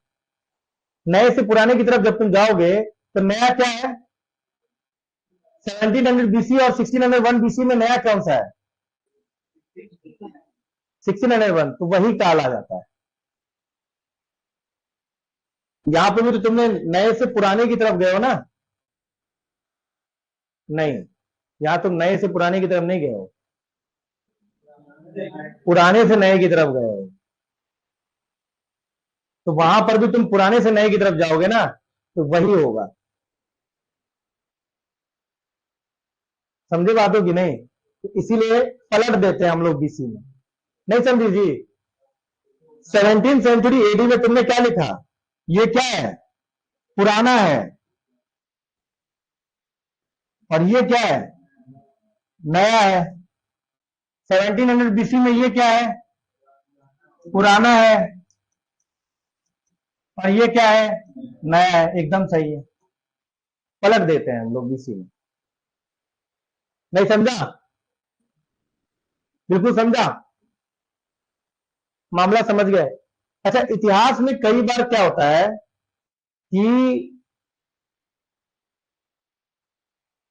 नए से पुराने की तरफ जब तुम जाओगे तो नया क्या है? 1700 बीसी और 1601 बीसी में नया कौन सा है? 1601, तो वही काल आ जाता है। यहां पे भी तो तुमने नए से पुराने की तरफ गए हो ना? नहीं, यहां तुम नए से पुराने की तरफ नहीं गए हो, पुराने से नए की तरफ गए हो। तो वहां पर भी तुम पुराने से नए की तरफ जाओगे ना, तो वही होगा। समझे बातों की नहीं? तो इसीलिए पलट देते हैं हम लोग बीसी में। नहीं समझी जी? 17वीं सेंचुरी एडी में तुमने क्या लिखा? ये क्या है? पुराना है। और ये क्या है? नया है। 1700 बीसी में ये क्या है? पुराना है। और ये क्या है? नया है। एकदम सही है, पलट देते हैं हम लोग बीसी में। नहीं समझा? बिल्कुल समझा, मामला समझ गए। अच्छा, इतिहास में कई बार क्या होता है कि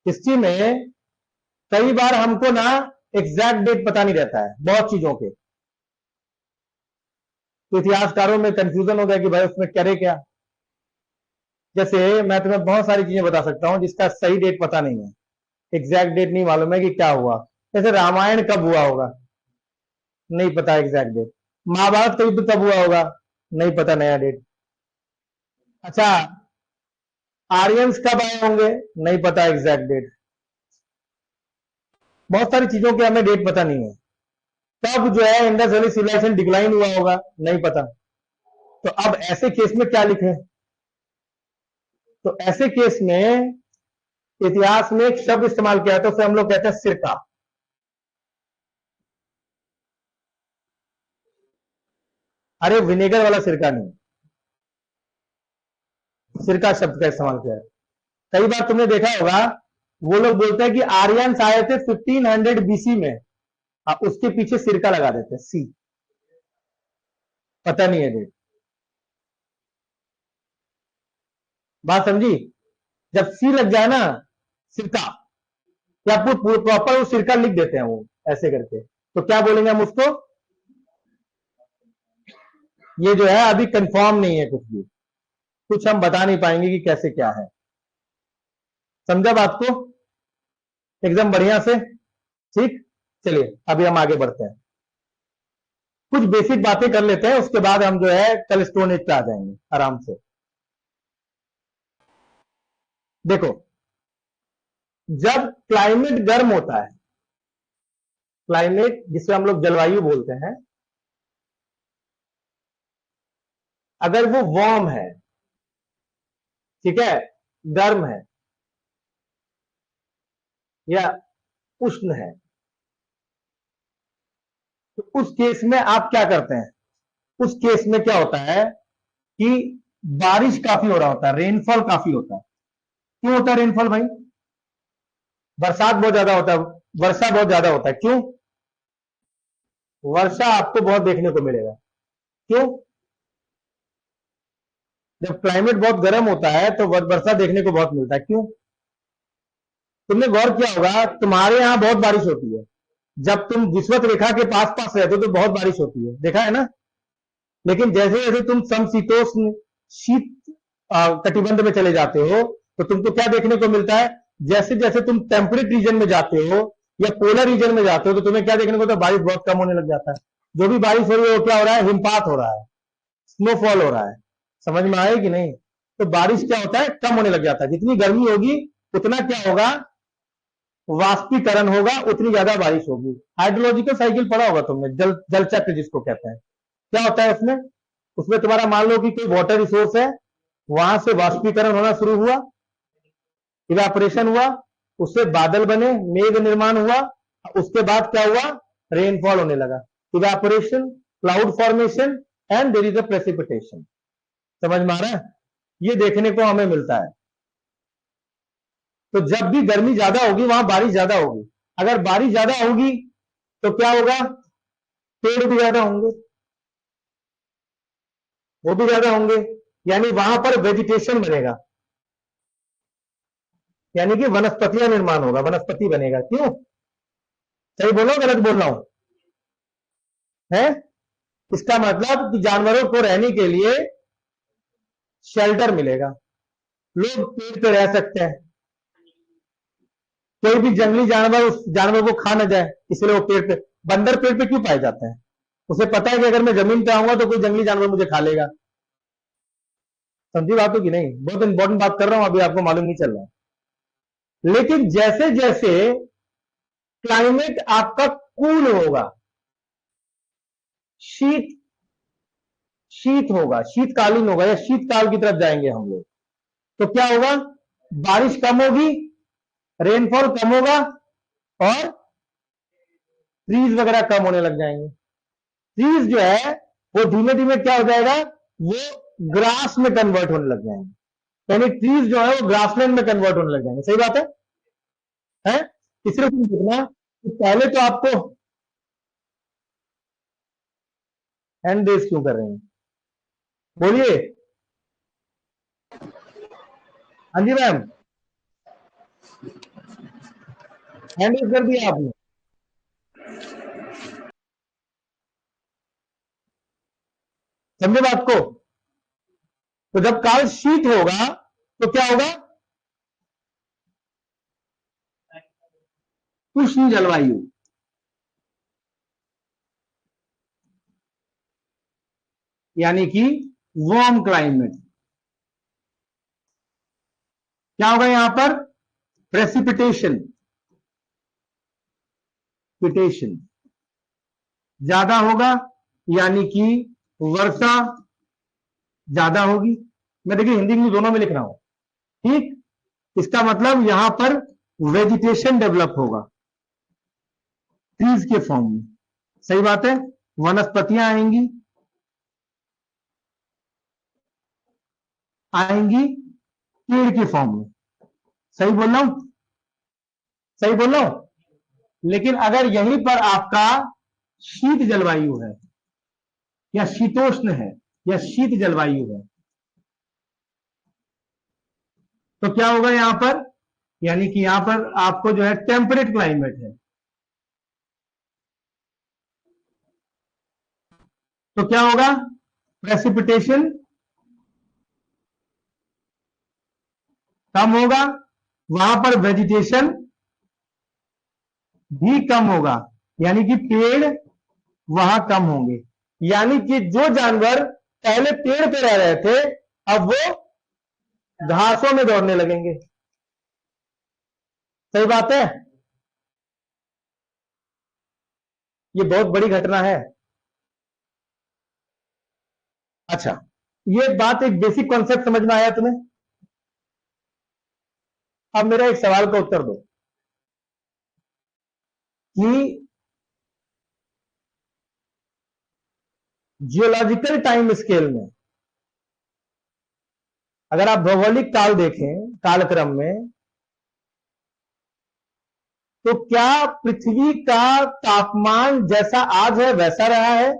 हिस्ट्री में कई बार हमको ना एग्जैक्ट डेट पता नहीं रहता है बहुत चीजों के। तो इतिहासकारों में कंफ्यूजन हो गया कि भाई उसमें करे क्या। जैसे मैं तुम्हें बहुत सारी चीजें बता सकता हूं जिसका सही डेट पता नहीं है, एग्जैक्ट डेट नहीं मालूम है कि क्या हुआ। जैसे रामायण कब हुआ होगा, नहीं पता एग्जैक्ट डेट। महाभारत का युद्ध कब हुआ होगा, नहीं पता नया डेट। अच्छा, आर्यंस कब आए होंगे, नहीं पता एग्जैक्ट डेट। बहुत सारी चीजों के हमें डेट पता नहीं है। तब जो है इंडस वैली सिविलाइजेशन डिक्लाइन हुआ होगा, नहीं पता। तो अब ऐसे केस में क्या लिखे? तो ऐसे केस में इतिहास में एक शब्द इस्तेमाल किया था, उसे हम लोग कहते हैं सिरका। अरे विनेगर वाला सिरका नहीं, सिरका शब्द का इस्तेमाल किया है। कई बार तुमने देखा होगा, वो लोग बोलते हैं कि आर्यंस आए थे 1500 बीसी में, उसके पीछे सिरका लगा देते हैं, सी। पता नहीं है डेट। बात समझी? जब सी लग जाए ना, सिरका, या प्रॉपर वो सिरका लिख देते हैं वो ऐसे करके, तो क्या बोलेंगे हम उसको? ये जो है अभी कंफर्म नहीं है कुछ भी, कुछ हम बता नहीं पाएंगे कि कैसे क्या है। समझा बात को एकदम बढ़िया से? ठीक, चलिए अभी हम आगे बढ़ते हैं, कुछ बेसिक बातें कर लेते हैं, उसके बाद हम जो है कल स्टोन एज पे आ जाएंगे आराम से। देखो, जब क्लाइमेट गर्म होता है, क्लाइमेट जिसे हम लोग जलवायु बोलते हैं, अगर वो वार्म है, ठीक है, गर्म है या उष्ण है, तो उस केस में आप क्या करते हैं? उस केस में क्या होता है कि बारिश काफी हो रहा होता है, रेनफॉल काफी होता है। क्यों होता है रेनफॉल भाई? बरसात बहुत ज्यादा होता है, वर्षा बहुत ज्यादा होता है। क्यों? वर्षा आपको बहुत देखने को मिलेगा। क्यों? जब क्लाइमेट बहुत गर्म होता है तो वर्षा देखने को बहुत मिलता है। क्यों? तुमने गौर किया होगा, तुम्हारे यहां बहुत बारिश होती है, जब तुम विषुवत रेखा के पास पास रहते हो तो बहुत बारिश होती है, देखा है ना? लेकिन जैसे जैसे तुम समशीतोष्ण शीत कटिबंध में चले जाते हो, तो तुमको क्या देखने को मिलता है? जैसे जैसे तुम टेम्परेट रीजन में जाते हो या पोलर रीजन में जाते हो, तो तुम्हें क्या देखने को मिलता है? बारिश बहुत कम होने लग जाता है। जो भी बारिश हो रही है वो क्या हो रहा है? हिमपात हो रहा है, स्नोफॉल हो रहा है। समझ में आए कि नहीं? तो बारिश क्या होता है, कम होने लग जाता है। जितनी गर्मी होगी उतना क्या होगा, वाष्पीकरण होगा, उतनी ज्यादा बारिश होगी। हाइड्रोलॉजिकल साइकिल पढ़ा होगा तुमने, जल चक्र जिसको कहते हैं। क्या होता है उसमें, उसमें तुम्हारा मान लो कि कोई वाटर रिसोर्स है, वहां से वाष्पीकरण होना शुरू हुआ, इवेपोरेशन हुआ, उससे बादल बने, मेघ निर्माण हुआ, उसके बाद क्या हुआ, रेनफॉल होने लगा। Evaporation, cloud formation and there is a precipitation. समझ में आ रहा है, ये देखने को हमें मिलता है। तो जब भी गर्मी ज्यादा होगी वहां बारिश ज्यादा होगी। अगर बारिश ज्यादा होगी तो क्या होगा, पेड़ भी ज्यादा होंगे, वो भी ज्यादा होंगे, यानी वहां पर वेजिटेशन बनेगा, यानी कि वनस्पतियां निर्माण होगा, वनस्पति बनेगा। क्यों, सही बोल रहा हूं गलत बोल रहा हूं है? इसका मतलब कि जानवरों को रहने के लिए शेल्टर मिलेगा, लोग पेड़ पे रह सकते हैं, कोई भी जंगली जानवर उस जानवर को खा न जाए, इसलिए वो पेड़ पे, बंदर पेड़ पे क्यों पाए जाते हैं, उसे पता है कि अगर मैं जमीन पे आऊंगा तो कोई जंगली जानवर मुझे खा लेगा। समझी बात हो कि नहीं, बहुत इंपॉर्टेंट बात कर रहा हूं, अभी आपको मालूम नहीं चल रहा। लेकिन जैसे जैसे क्लाइमेट आपका कूल होगा, शीत शीत होगा, शीतकालीन होगा, या शीतकाल की तरफ जाएंगे हम लोग, तो क्या होगा, बारिश कम होगी, रेनफॉल कम होगा, और ट्रीज वगैरह कम होने लग जाएंगे। ट्रीज जो है वो धीमे धीमे क्या हो जाएगा, वो ग्रास में कन्वर्ट होने लग जाएंगे, यानी ट्रीज जो है वो ग्रासलैंड में कन्वर्ट होने लग जाएंगे। सही बात है? इसलिए तुम देखना कि पहले तो आपको हैंड रेस क्यों कर रहे हैं, बोलिए। हाँ जी मैम, हैंड रेस कर दिया आपने, समझे बात को। तो जब काल शीत होगा तो क्या होगा, उष्ण जलवायु, यानी कि वार्म क्लाइमेट। क्या होगा यहां पर, प्रेसिपिटेशन, पिटेशन ज्यादा होगा, यानी कि वर्षा ज्यादा होगी। मैं देखिए हिंदी इंग्लिश दोनों में लिख रहा हूं, ठीक। इसका मतलब यहां पर वेजिटेशन डेवलप होगा ट्रीज के फॉर्म में। सही बात है, वनस्पतियां आएंगी आएंगी पेड़ के फॉर्म में। सही बोल रहा हूं, सही बोल रहा हूं। लेकिन अगर यहीं पर आपका शीत जलवायु है, या शीतोष्ण है, या शीत जलवायु है, तो क्या होगा यहां पर, यानी कि यहां पर आपको जो है टेम्परेट क्लाइमेट है, तो क्या होगा, प्रेसिपिटेशन कम होगा, वहां पर वेजिटेशन भी कम होगा, यानी कि पेड़ वहां कम होंगे, यानी कि जो जानवर पहले पेड़ पे रह रहे थे अब वो घासों में दौड़ने लगेंगे। सही बात है, ये बहुत बड़ी घटना है। अच्छा, ये बात, एक बेसिक कॉन्सेप्ट समझ में आया तुम्हें। अब मेरा एक सवाल का उत्तर दो कि जियोलॉजिकल टाइम स्केल में अगर आप भौगोलिक काल देखें, कालक्रम में, तो क्या पृथ्वी का तापमान जैसा आज है वैसा रहा है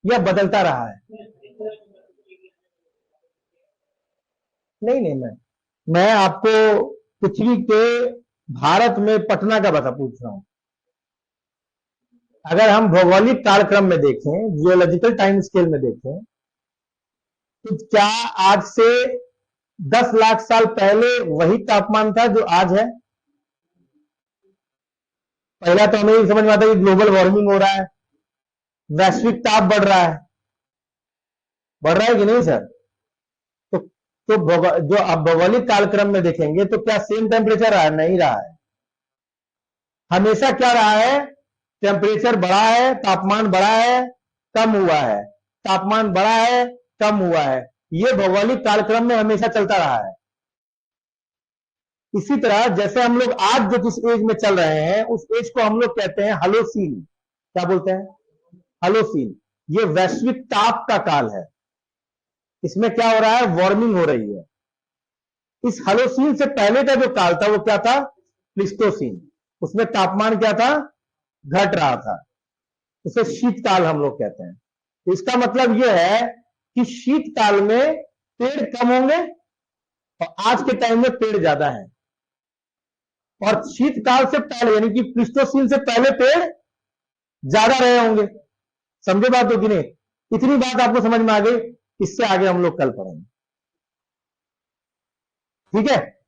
या बदलता रहा है? नहीं नहीं, मैं आपको पृथ्वी के, भारत में पटना का बता पूछ रहा हूं। अगर हम भौगोलिक कालक्रम में देखें, जियोलॉजिकल टाइम स्केल में देखें, तो क्या आज से 10 लाख साल पहले वही तापमान था जो आज है? पहला तो हमें समझ में आता है कि ग्लोबल वार्मिंग हो रहा है, वैश्विक ताप बढ़ रहा है, बढ़ रहा है कि नहीं सर? तो तो जो आप भौगोलिक कालक्रम में देखेंगे तो क्या सेम टेम्परेचर रहा है? नहीं रहा है। हमेशा क्या रहा है? टेम्परेचर बढ़ा है, तापमान बढ़ा है, कम हुआ है, तापमान बढ़ा है, कम हुआ है। यह भौगोलिक कालक्रम में हमेशा चलता रहा है। इसी तरह जैसे हम लोग आज जो जिस एज में चल रहे हैं उस एज को हम लोग कहते हैं हलोसीन। क्या बोलते हैं? हलोसीन। ये वैश्विक ताप का काल है। इसमें क्या हो रहा है? वार्मिंग हो रही है। इस हलोसीन से पहले का जो काल था वो क्या था? प्लिस्टोसीन। उसमें तापमान क्या था? घट रहा था। उसे शीतकाल हम लोग कहते हैं। तो इसका मतलब यह है कि शीतकाल में पेड़ कम होंगे और आज के टाइम में पेड़ ज्यादा है। और शीतकाल से पहले यानी कि प्लिस्टोसीन से पहले पेड़ ज्यादा रहे होंगे। समझे बात हो कि नहीं? इतनी बात आपको समझ में आ गई। इससे आगे हम लोग कल पढ़ेंगे। ठीक है।